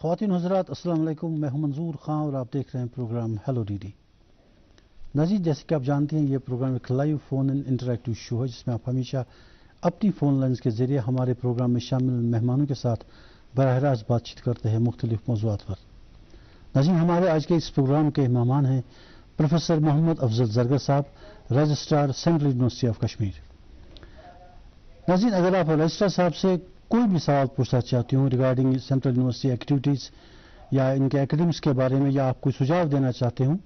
خواتین حضرات السلام علیکم، میں ہوں منظور خان اور آپ دیکھ رہے ہیں پروگرام ہیلو ڈی ڈی۔ ناظرین، جیسے کہ آپ جانتے ہیں یہ پروگرام ایک لائیو فون ان انٹریکٹیو شو ہے جس میں آپ ہمیشہ اپنی فون لائنز کے ذریعے ہمارے پروگرام میں شامل مہمانوں کے ساتھ براہ راست بات چیت کرتے ہیں مختلف موضوعات پر۔ ناظرین، ہمارے آج کے اس پروگرام کے مہمان ہیں پروفیسر محمد افضل زرگر صاحب، registrar central university of Kashmir. ناظرین، اگر آپ رجسٹرار صاحب سے کوئی بھی سوال پوچھنا چاہتی ہوں ریگارڈنگ سینٹرل یونیورسٹی ایکٹیویٹیز یا ان کے ایکیڈمکس کے بارے میں، یا آپ کوئی سجھاؤ دینا چاہتے ہوں،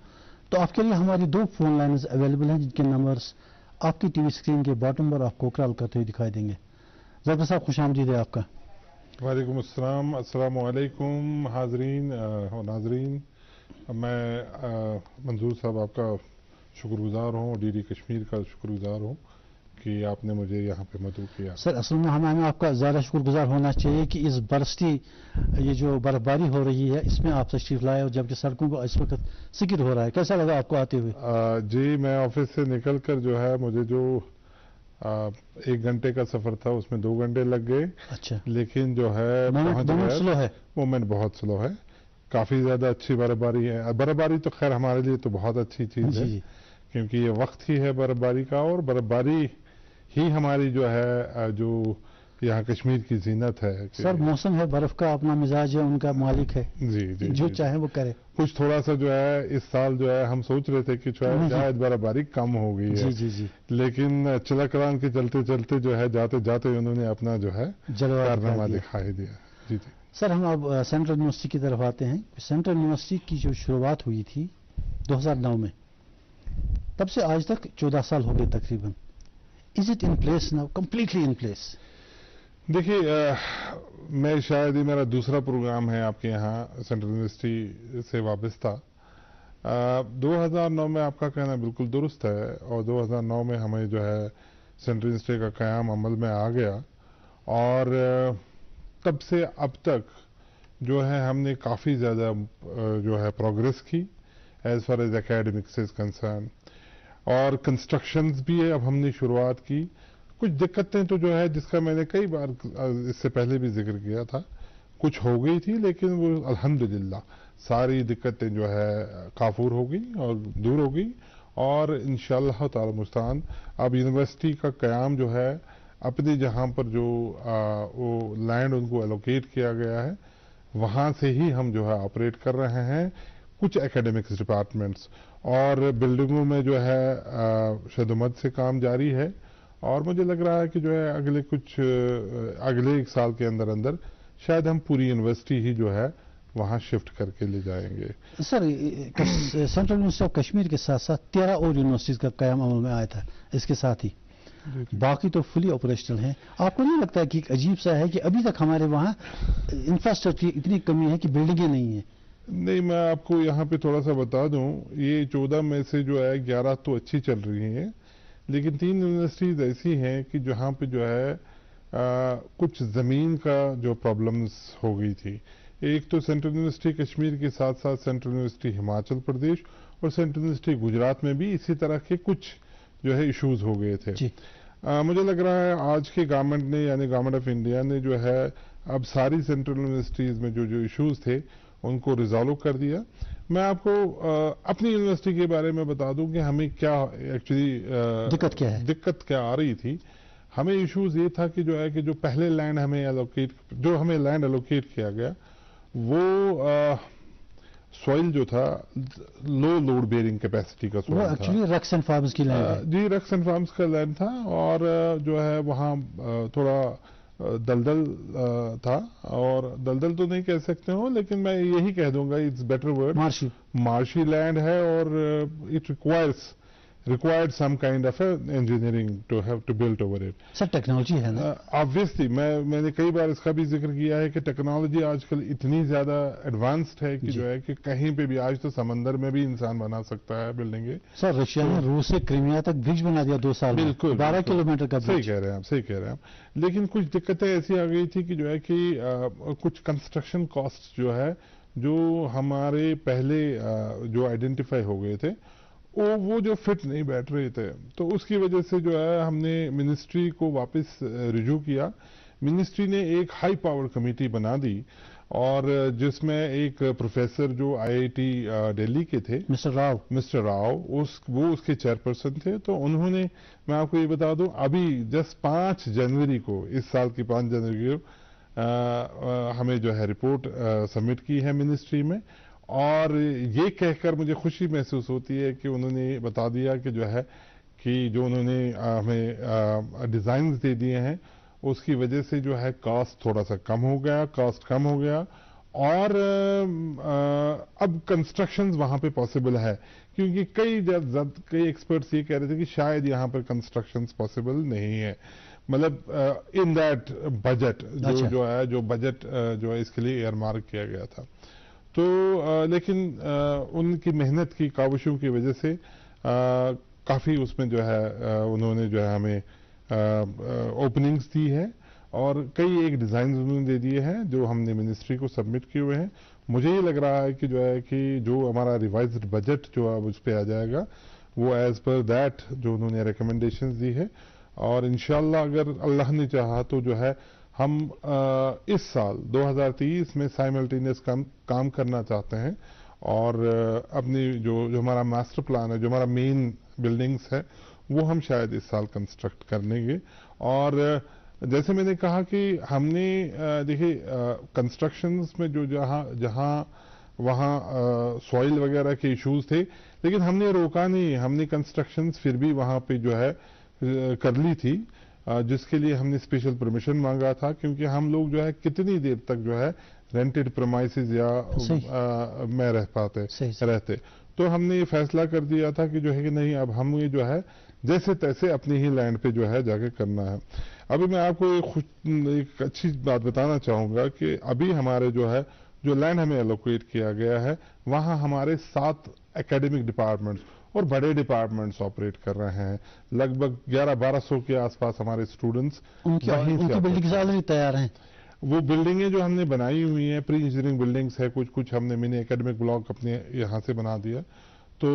تو آپ کے لیے ہماری 2 فون لائنز اویلیبل ہیں جن کے نمبرز آپ کی ٹی وی اسکرین کے باٹم پر آپ کو کال کرتے ہوئے دکھائی دیں گے۔ زرگر صاحب، خوش آمدید ہے آپ کا۔ وعلیکم السلام، السلام علیکم حاضرین و ناظرین۔ میں منظور صاحب آپ کا شکر گزار ہوں، ڈی ڈی کشمیر کا شکر گزار ہوں کہ آپ نے مجھے یہاں پہ مدعو کیا۔ سر، اصل میں ہمیں آپ کا زیادہ شکر گزار ہونا چاہیے کہ اس برستی یہ جو برف باری ہو رہی ہے اس میں آپ تشریف لائے، اور جبکہ سڑکوں کو اس وقت سکر ہو رہا ہے۔ کیسا لگا آپ کو آتے ہوئے؟ جی، میں آفس سے نکل کر جو ہے مجھے جو 1 گھنٹے کا سفر تھا اس میں 2 گھنٹے لگ گئے۔ اچھا، لیکن جو ہے مومنٹ سلو ہے؟ مومنٹ بہت سلو ہے، کافی زیادہ اچھی برف باری ہے۔ برف باری تو خیر ہمارے لیے تو بہت اچھی چیز ہے، کیونکہ یہ وقت ہی ہے برف باری کا، اور برف باری ہی ہماری جو ہے جو یہاں کشمیر کی زینت ہے۔ سر، موسم ہے برف کا، اپنا مزاج ہے، ان کا مالک ہے، جی جو چاہے وہ کرے۔ کچھ تھوڑا سا جو ہے اس سال جو ہے ہم سوچ رہے تھے کہ شاید برف باری کم ہو گئی ہے، جی، لیکن چلکران کے چلتے چلتے جو ہے جاتے جاتے انہوں نے اپنا جو ہے کارنامہ دکھائی دیا۔ جی جی سر، ہم اب سینٹرل یونیورسٹی کی طرف آتے ہیں۔ سینٹرل یونیورسٹی کی جو شروعات ہوئی تھی 2009 میں، تب سے آج تک 14 سال ہو گئے تقریباً۔ Is it in place now, completely in place? دیکھیے، میں شاید یہ میرا دوسرا پروگرام ہے آپ کے یہاں سینٹرل یونیورسٹی سے وابستہ۔ 2009 میں آپ کا کہنا بالکل درست ہے، اور 2009 میں ہمیں جو ہے سینٹرل یونیورسٹی کا قیام عمل میں آ گیا، اور تب سے اب تک جو ہے ہم نے کافی زیادہ جو ہے پروگریس کی as far as academics is concern, اور کنسٹرکشنز بھی اب ہم نے شروعات کی۔ کچھ دقتیں تو جو ہے جس کا میں نے کئی بار اس سے پہلے بھی ذکر کیا تھا، کچھ ہو گئی تھی، لیکن وہ الحمدللہ ساری دقتیں جو ہے کافور ہو گئی اور دور ہو گئی، اور انشاءاللہ تعالی مستعان اب یونیورسٹی کا قیام جو ہے اپنے جہاں پر جو وہ لینڈ ان کو الوکیٹ کیا گیا ہے وہاں سے ہی ہم جو ہے آپریٹ کر رہے ہیں۔ کچھ اکیڈمکس ڈپارٹمنٹس اور بلڈنگوں میں جو ہے شد و مد سے کام جاری ہے، اور مجھے لگ رہا ہے کہ جو ہے اگلے 1 سال کے اندر شاید ہم پوری یونیورسٹی ہی جو ہے وہاں شفٹ کر کے لے جائیں گے۔ سر، سینٹرل یونیورسٹی آف کشمیر کے ساتھ ساتھ 13 اور یونیورسٹیز کا قیام عمل میں آیا تھا اس کے ساتھ ہی، باقی تو فلی آپریشنل ہیں۔ آپ کو نہیں لگتا ہے کہ ایک عجیب سا ہے کہ ابھی تک ہمارے وہاں انفراسٹرکچر کی اتنی کمی ہے کہ بلڈنگیں نہیں ہیں؟ نہیں، میں آپ کو یہاں پہ تھوڑا سا بتا دوں، یہ 14 میں سے جو ہے 11 تو اچھی چل رہی ہیں، لیکن 3 یونیورسٹیز ایسی ہیں کہ جہاں پہ جو ہے کچھ زمین کا جو پرابلمز ہو گئی تھی۔ ایک تو سینٹرل یونیورسٹی کشمیر کے ساتھ ساتھ سینٹرل یونیورسٹی ہماچل پردیش اور سینٹرل یونیورسٹی گجرات میں بھی اسی طرح کے کچھ جو ہے ایشوز ہو گئے تھے۔ مجھے لگ رہا ہے آج کی گورنمنٹ نے، یعنی گورنمنٹ آف انڈیا نے جو ہے اب ساری سینٹرل یونیورسٹیز میں جو ایشوز تھے ان کو ریزالو کر دیا۔ میں آپ کو اپنی یونیورسٹی کے بارے میں بتا دوں کہ ہمیں کیا ایکچولی دقت کیا آ رہی تھی۔ ہمیں ایشوز یہ تھا کہ جو ہے کہ جو پہلے لینڈ ہمیں الوکیٹ کیا گیا وہ سوائل جو تھا لو لوڈ بیئرنگ کیپیسٹی کا سوائل تھا، ایکچولی رکس اینڈ فارمز کی لینڈ ہے۔ جی، رکس اینڈ فارمز کا لینڈ تھا، اور جو ہے وہاں تھوڑا دلدل تھا، اور دلدل تو نہیں کہہ سکتے ہوں لیکن میں یہی کہہ دوں گا اٹس بیٹر ورڈ، مارشی لینڈ ہے، اور it required some kind of engineering to have to build over it. Sir, technology ہے نا؟ Obviously میں نے کئی بار اس کا بھی ذکر کیا ہے کہ ٹیکنالوجی آج کل اتنی زیادہ ایڈوانسڈ ہے کہ جو ہے کہ کہیں پہ بھی آج تو سمندر میں بھی انسان بنا سکتا ہے بلڈنگیں۔ سر، رشیا نے روس سے کرائمیا تک برج بنا دیا 2 سال میں، بالکل 12 کلومیٹر کا برج۔ صحیح کہہ رہے ہیں آپ، لیکن کچھ دقتیں ایسی آ گئی تھی کہ جو ہے کہ کچھ کنسٹرکشن کاسٹ جو ہے جو ہمارے پہلے جو آئیڈینٹیفائی ہو گئے تھے وہ جو فٹ نہیں بیٹھ رہے تھے، تو اس کی وجہ سے جو ہے ہم نے منسٹری کو واپس رجوع کیا۔ منسٹری نے ایک ہائی پاور کمیٹی بنا دی، اور جس میں ایک پروفیسر جو IIT دہلی کے تھے مسٹر راؤ وہ اس کے چیئرپرسن تھے. تو انہوں نے, میں آپ کو یہ بتا دوں, ابھی جسٹ 5 جنوری کو, اس سال کی 5 جنوری کو ہمیں جو ہے رپورٹ سبمٹ کی ہے منسٹری میں. اور یہ کہہ کر مجھے خوشی محسوس ہوتی ہے کہ انہوں نے بتا دیا کہ جو ہے کہ جو انہوں نے ہمیں ڈیزائنز دے دیے ہیں اس کی وجہ سے جو ہے کاسٹ تھوڑا سا کم ہو گیا, اور اب کنسٹرکشنز وہاں پہ پاسبل ہے, کیونکہ کئی ایکسپرٹس یہ کہہ رہے تھے کہ شاید یہاں پر کنسٹرکشنز پاسبل نہیں ہے, مطلب ان دیٹ بجٹ جو بجٹ جو ہے اس کے لیے ایئر مارک کیا گیا تھا. تو لیکن ان کی محنت کی کاوشوں کی وجہ سے کافی اس میں جو ہے انہوں نے جو ہے ہمیں اوپننگز دی ہے, اور کئی ایک ڈیزائنز انہوں نے دے دیے ہیں جو ہم نے منسٹری کو سبمٹ کیے ہوئے ہیں. مجھے یہ لگ رہا ہے کہ جو ہمارا ریوائزڈ بجٹ جو اب اس پہ آ جائے گا وہ ایز پر دیٹ جو انہوں نے ریکمنڈیشنز دی ہے, اور انشاءاللہ اگر اللہ نے چاہا تو جو ہے ہم اس سال 2023 میں سائملٹینیس کام کرنا چاہتے ہیں, اور اپنی جو ہمارا ماسٹر پلان ہے, جو ہمارا مین بلڈنگز ہے, وہ ہم شاید اس سال کنسٹرکٹ کر لیں گے. اور جیسے میں نے کہا کہ ہم نے دیکھیے کنسٹرکشنز میں جو جہاں وہاں سوائل وغیرہ کے ایشوز تھے, لیکن ہم نے روکا نہیں, ہم نے کنسٹرکشنز پھر بھی وہاں پہ جو ہے کر لی تھی, جس کے لیے ہم نے اسپیشل پرمیشن مانگا تھا, کیونکہ ہم لوگ جو ہے کتنی دیر تک جو ہے رینٹڈ پرمائسز یا میں رہتے. تو ہم نے یہ فیصلہ کر دیا تھا کہ جو ہے کہ نہیں, اب ہم یہ جو ہے جیسے تیسے اپنی ہی لینڈ پہ جو ہے جا کے کرنا ہے. ابھی میں آپ کو ایک اچھی بات بتانا چاہوں گا کہ ابھی ہمارے جو لینڈ ہمیں الوکیٹ کیا گیا ہے, وہاں ہمارے 7 اکیڈمک ڈپارٹمنٹس اور بڑے ڈپارٹمنٹس آپریٹ کر رہے ہیں. لگ بھگ 1100-1200 کے آس پاس ہمارے اسٹوڈنٹس بلڈنگ تیار ہیں. وہ بلڈنگیں جو ہم نے بنائی ہوئی ہیں پری انجینئرنگ بلڈنگس ہے, کچھ ہم نے منی اکیڈمک بلاک اپنے یہاں سے بنا دیا. تو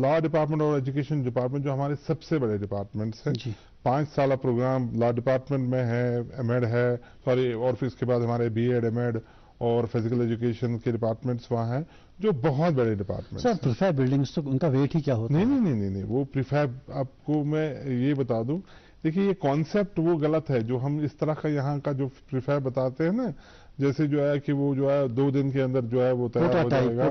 لا ڈپارٹمنٹ اور ایجوکیشن ڈپارٹمنٹ جو ہمارے سب سے بڑے ڈپارٹمنٹس ہیں, 5 سالہ پروگرام لا ڈپارٹمنٹ میں ہے, ایمڈ ہے, اور پھر اس کے بعد ہمارے BEd ایمڈ اور فزیکل ایجوکیشن کے ڈپارٹمنٹس وہاں ہیں, جو بہت بڑے ڈپارٹمنٹ. سر پریفیب بلڈنگز تو ان کا ویٹ ہی کیا ہوتا ہے؟ نہیں, وہ پریفیب آپ کو میں یہ بتا دوں, دیکھیے یہ کانسیپٹ وہ غلط ہے جو ہم اس طرح کا یہاں کا جو پریفیب بتاتے ہیں نا, جیسے جو ہے کہ وہ جو ہے 2 دن کے اندر جو ہے وہ تیار ہو جائے گا.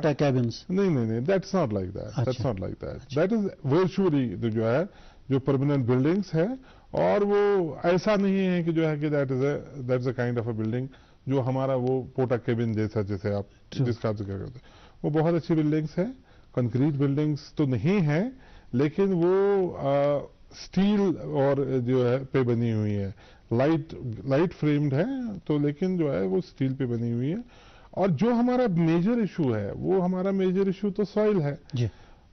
نہیں, that's not like that. That is virtually جو ہے جو پرماننٹ بلڈنگس ہے, اور وہ ایسا نہیں ہے کہ جو ہے کہ that is a kind of a building جو ہمارا وہ پوٹا کیبن جیسے آپ جس کا ذکر کرتے ہیں. وہ بہت اچھی بلڈنگس ہیں, کنکریٹ بلڈنگس تو نہیں ہیں, لیکن وہ سٹیل اور جو ہے پہ بنی ہوئی ہے, لائٹ فریمڈ ہے, تو لیکن جو ہے وہ سٹیل پہ بنی ہوئی ہے. اور جو ہمارا میجر ایشو ہے, وہ ہمارا میجر ایشو تو سوائل ہے.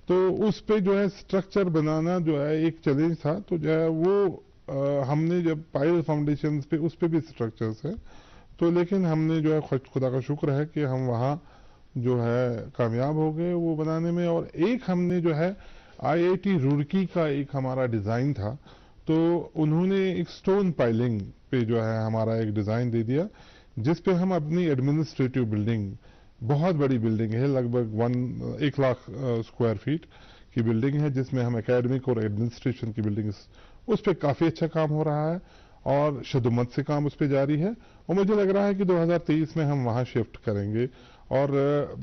تو اس پہ جو ہے اسٹرکچر بنانا جو ہے ایک چیلنج تھا. تو جو ہے وہ ہم نے جب پائل فاؤنڈیشنز پہ, اس پہ بھی اسٹرکچرز ہیں, تو لیکن ہم نے جو ہے خدا کا شکر ہے کہ ہم وہاں جو ہے کامیاب ہو گئے وہ بنانے میں. اور ایک ہم نے جو ہے IIT روڑکی کا ایک ہمارا ڈیزائن تھا, تو انہوں نے ایک سٹون پائلنگ پہ جو ہے ہمارا ایک ڈیزائن دے دیا, جس پہ ہم اپنی ایڈمنسٹریٹو بلڈنگ, بہت بڑی بلڈنگ ہے, لگ بھگ 1 لاکھ اسکوائر فیٹ کی بلڈنگ ہے, جس میں ہم اکیڈمک اور ایڈمنسٹریشن کی بلڈنگ, اس پہ کافی اچھا کام ہو رہا ہے, اور شدمت سے کام اس پہ جاری ہے. اور مجھے لگ رہا ہے کہ 2023 میں ہم وہاں شفٹ کریں گے, اور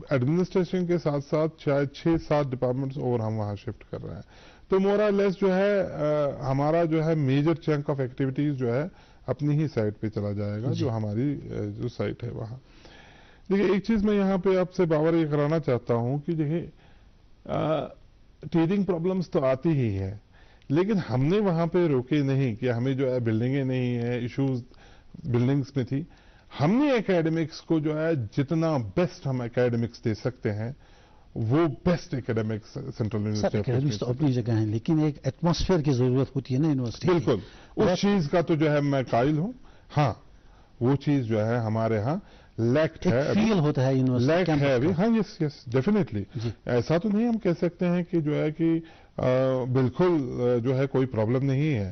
ایڈمنسٹریشن کے ساتھ ساتھ شاید 6-7 ڈپارٹمنٹس اور ہم وہاں شفٹ کر رہے ہیں. تو مورا لیس جو ہے ہمارا جو ہے میجر چنک آف ایکٹیویٹیز جو ہے اپنی ہی سائٹ پہ چلا جائے گا, جو ہماری جو سائٹ ہے وہاں. دیکھیے ایک چیز میں یہاں پہ آپ سے باور یہ کرانا چاہتا ہوں کہ دیکھیے ٹیدنگ پرابلمس تو آتی ہی ہے, لیکن ہم نے وہاں پہ روکے نہیں کہ ہمیں جو ہے بلڈنگیں نہیں ہیں, ایشوز بلڈنگز میں تھی. ہم نے اکیڈمکس کو جو ہے جتنا بیسٹ ہم اکیڈمکس دے سکتے ہیں, وہ بیسٹ اکیڈمکس سینٹرل یونیورسٹی تو اپنی جگہ ہیں, لیکن ایک ایٹماسفیئر کی ضرورت ہوتی ہے نا یونیورسٹی. بالکل, اس چیز کا تو جو ہے میں قائل ہوں. ہاں وہ چیز جو ہے ہمارے ہاں لیکٹ ہے, فیل ہوتا ہے یونیورسٹی ہے ابھی. ہاں یس ڈیفینیٹلی. ایسا تو نہیں ہم کہہ سکتے ہیں کہ جو ہے کہ بالکل جو ہے کوئی پرابلم نہیں ہے.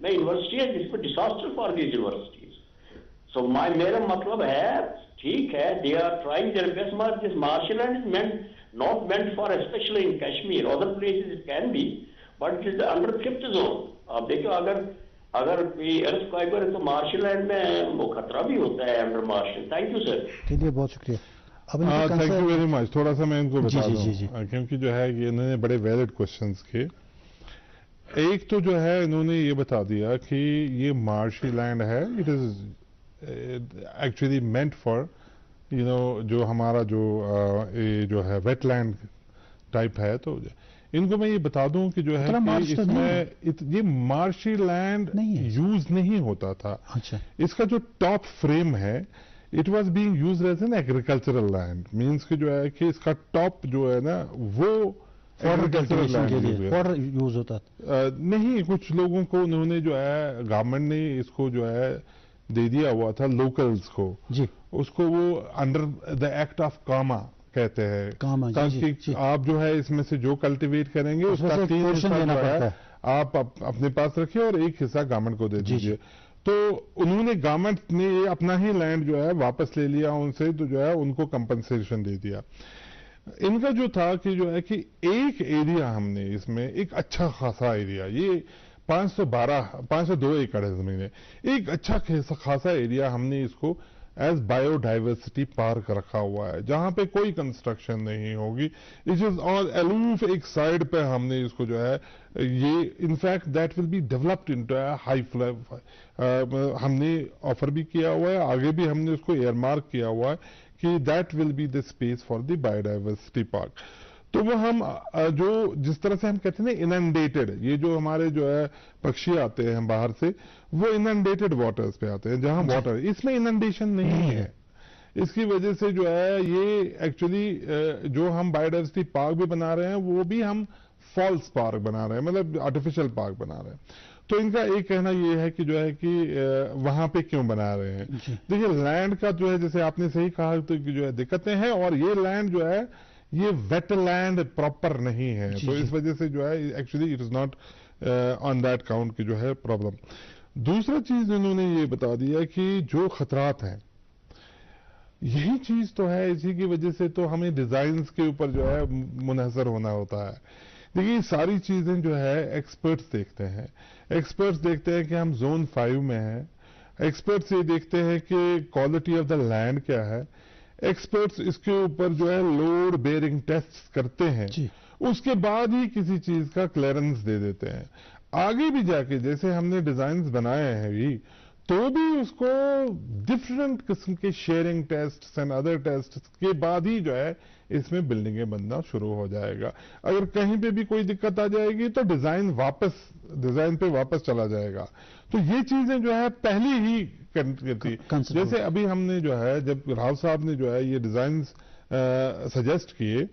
میں یونیورسٹی ہے جس میں ڈیزاسٹر فار دیز یونیورسٹیز. سو میرا مطلب ہے ٹھیک ہے they are trying their best. This martial land is not meant for especially in Kashmir. Other places it can be, but it is under 5th zone. آپ دیکھو اگر کوئی ارتھ کوائک ہے تو مارشل لینڈ میں وہ خطرہ بھی ہوتا ہے under martial. Thank you sir. چلیے بہت شکریہ. Thank you very much. تھوڑا سا میں ان کو بتا دوں کیونکہ جو ہے یہ انہوں نے بڑے ویلڈ کوشچنس کیے. ایک تو جو ہے انہوں نے یہ بتا دیا کہ یہ مارشی لینڈ ہے, it is actually meant for جو ہمارا جو ہے ویٹ لینڈ ٹائپ ہے. تو ان کو میں یہ بتا دوں کہ جو ہے اس میں یہ مارشی لینڈ یوز نہیں ہوتا تھا. اس کا جو ٹاپ فریم ہے it was being use as an agricultural land. Means کہ جو ہے کہ اس کا ٹاپ جو ہے نا وہ یوز ہوتا نہیں. کچھ لوگوں کو انہوں نے جو ہے گورنمنٹ نے اس کو جو ہے دے دیا ہوا تھا لوکلز کو. اس کو وہ under the act of Cama کہتے ہیں تاکہ آپ جو ہے اس میں سے جو کلٹیویٹ کریں گے اس کا 3 حصہ جو ہے آپ اپنے پاس رکھیں اور 1 حصہ گورنمنٹ کو دے دیجیے. تو انہوں نے گورنمنٹ نے اپنا ہی لینڈ جو ہے واپس لے لیا ان سے, تو جو ہے ان کو کمپنسیشن دے دیا. ان کا جو تھا کہ جو ہے کہ ایک ایریا ہم نے اس میں ایک اچھا خاصا ایریا, یہ 502 ایکڑ ہے زمین ہے, ایک اچھا خاصا ایریا ہم نے اس کو ایز بایو ڈائیورسٹی پارک رکھا ہوا ہے جہاں پہ کوئی کنسٹرکشن نہیں ہوگی. اٹ از آن الوف ایک سائڈ پہ ہم نے اس کو جو ہے یہ in fact that will be developed into a high fly. ہم نے آفر بھی کیا ہوا ہے, آگے بھی ہم نے اس کو ایئر مارک کیا ہوا ہے کہ that will be the space for the biodiversity park. تو وہ ہم جو جس طرح سے ہم کہتے ہیں نا اننڈیٹڈ, یہ جو ہمارے جو ہے پکشی آتے ہیں باہر سے وہ اننڈیٹڈ واٹرز پہ آتے ہیں جہاں واٹر, اس میں اننڈیشن نہیں ہے. اس کی وجہ سے جو ہے یہ ایکچولی جو ہم بایو ڈائیورسٹی پارک بھی بنا رہے ہیں وہ بھی ہم فالس پارک بنا رہے ہیں, مطلب آرٹیفیشل پارک بنا رہے ہیں. تو ان کا ایک کہنا یہ ہے کہ جو ہے کہ وہاں پہ کیوں بنا رہے ہیں. دیکھیے لینڈ کا جو ہے جیسے آپ نے صحیح کہا تو جو ہے دقتیں ہیں, اور یہ لینڈ جو ہے یہ ویٹ لینڈ پراپر نہیں ہے. تو اس وجہ سے جو ہے actually it is not on that count کی جو ہے پرابلم. دوسرا چیز انہوں نے یہ بتا دیا کہ جو خطرات ہیں یہی چیز تو ہے, اسی کی وجہ سے تو ہمیں ڈیزائنز کے اوپر جو ہے منحصر ہونا ہوتا ہے. دیکھیے ساری چیزیں جو ہے ایکسپرٹس دیکھتے ہیں. ایکسپرٹس دیکھتے ہیں کہ ہم زون 5 میں ہیں. ایکسپرٹس یہ دیکھتے ہیں کہ کوالٹی آف دا لینڈ کیا ہے. ایکسپرٹس اس کے اوپر جو ہے لوڈ بیئرنگ ٹیسٹ کرتے ہیں, اس کے بعد ہی کسی چیز کا کلیئرنس دے دیتے ہیں. آگے بھی جا کے جیسے ہم نے ڈیزائنز بنائے ہیں بھی تو بھی اس کو ڈفرینٹ قسم کے sharing test and other test کے بعد ہی جو ہے اس میں بلڈنگیں بننا شروع ہو جائے گا. اگر کہیں پہ بھی کوئی دقت آ جائے گی تو ڈیزائن پہ واپس چلا جائے گا. تو یہ چیزیں جو ہے پہلی ہی کرتی, جیسے ابھی ہم نے جو ہے جب راؤ صاحب نے جو ہے یہ ڈیزائنز سجیسٹ کیے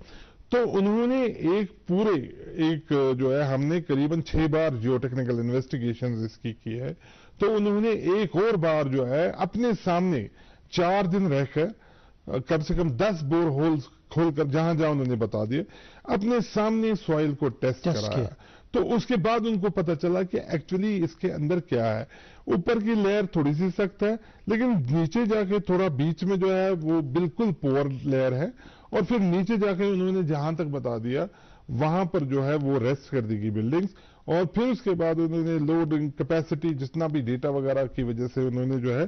تو انہوں نے ایک جو ہے ہم نے قریباً 6 بار جیو ٹیکنیکل انویسٹیگیشنز اس کی ہے. تو انہوں نے ایک اور بار جو ہے اپنے سامنے 4 دن رہ کر کم سے کم 10 بور ہولز کھول کر جہاں انہوں نے بتا دیے اپنے سامنے سوائل کو ٹیسٹ کرایا. تو اس کے بعد ان کو پتا چلا کہ ایکچولی اس کے اندر کیا ہے. اوپر کی لیئر تھوڑی سی سخت ہے لیکن نیچے جا کے تھوڑا بیچ میں جو ہے وہ بالکل پور لیئر ہے, اور پھر نیچے جا کے انہوں نے جہاں تک بتا دیا وہاں پر جو ہے وہ ریسٹ کر دی گئی بلڈنگز. اور پھر اس کے بعد انہوں نے لوڈنگ کیپیسٹی جتنا بھی ڈیٹا وغیرہ کی وجہ سے انہوں نے جو ہے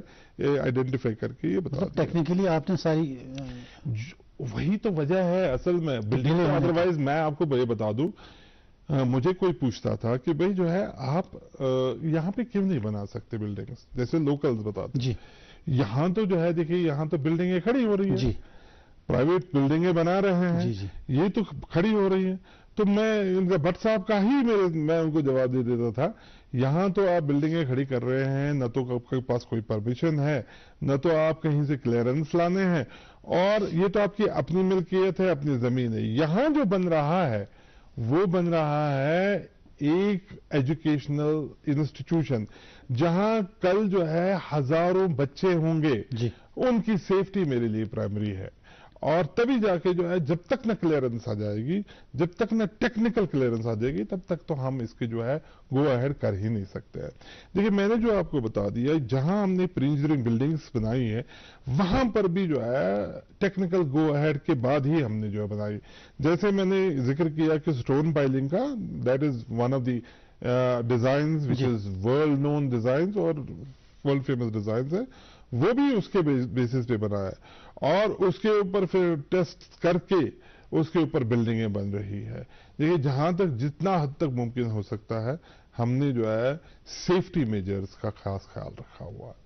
آئیڈینٹیفائی کر کے یہ بتا دیا. ٹیکنیکلی آپ نے ساری وہی تو وجہ ہے اصل میں بلڈنگ. ادروائز میں آپ کو یہ بتا دوں, مجھے کوئی پوچھتا تھا کہ بھئی جو ہے آپ یہاں پہ کیوں نہیں بنا سکتے بلڈنگز, جیسے لوکلز بتاتے ہیں. یہاں تو جو ہے دیکھیے یہاں تو بلڈنگیں کھڑی ہو رہی ہیں, پرائیویٹ بلڈنگیں بنا رہے ہیں, یہ تو کھڑی ہو رہی ہیں. تو میں ان کا بٹ صاحب کا ہی میں ان کو جواب دے دیتا تھا, یہاں تو آپ بلڈنگیں کھڑی کر رہے ہیں, نہ تو آپ کے پاس کوئی پرمیشن ہے, نہ تو آپ کہیں سے کلیئرنس لانے ہیں, اور یہ تو آپ کی اپنی ملکیت ہے, اپنی زمین ہے. یہاں جو بن رہا ہے وہ بن رہا ہے ایک ایجوکیشنل انسٹیٹیوشن جہاں کل جو ہے ہزاروں بچے ہوں گے, ان کی سیفٹی میرے لیے پرائمری ہے. اور تبھی جا کے جو ہے جب تک نہ کلیئرنس آ جائے گی، جب تک نہ ٹیکنیکل کلیئرنس آ جائے گی، تب تک تو ہم اس کے جو ہے گو اہیڈ کر ہی نہیں سکتے ہیں۔ دیکھیں میں نے جو آپ کو بتا دیا، جہاں ہم نے پری انجینئرنگ بلڈنگز بنائی ہیں وہاں پر بھی جو ہے ٹیکنیکل گو اہیڈ کے بعد ہی ہم نے جو ہے بنائی۔ جیسے میں نے ذکر کیا کہ سٹون پائلنگ کا، that is one of the designs which is world known designs اور ورلڈ فیمس ڈیزائنز ہے، وہ بھی اس کے بیسس پہ بنا ہے اور اس کے اوپر پھر ٹیسٹ کر کے اس کے اوپر بلڈنگیں بن رہی ہے۔ دیکھیے جہاں تک جتنا حد تک ممکن ہو سکتا ہے ہم نے جو ہے سیفٹی میجرز کا خاص خیال رکھا ہوا ہے۔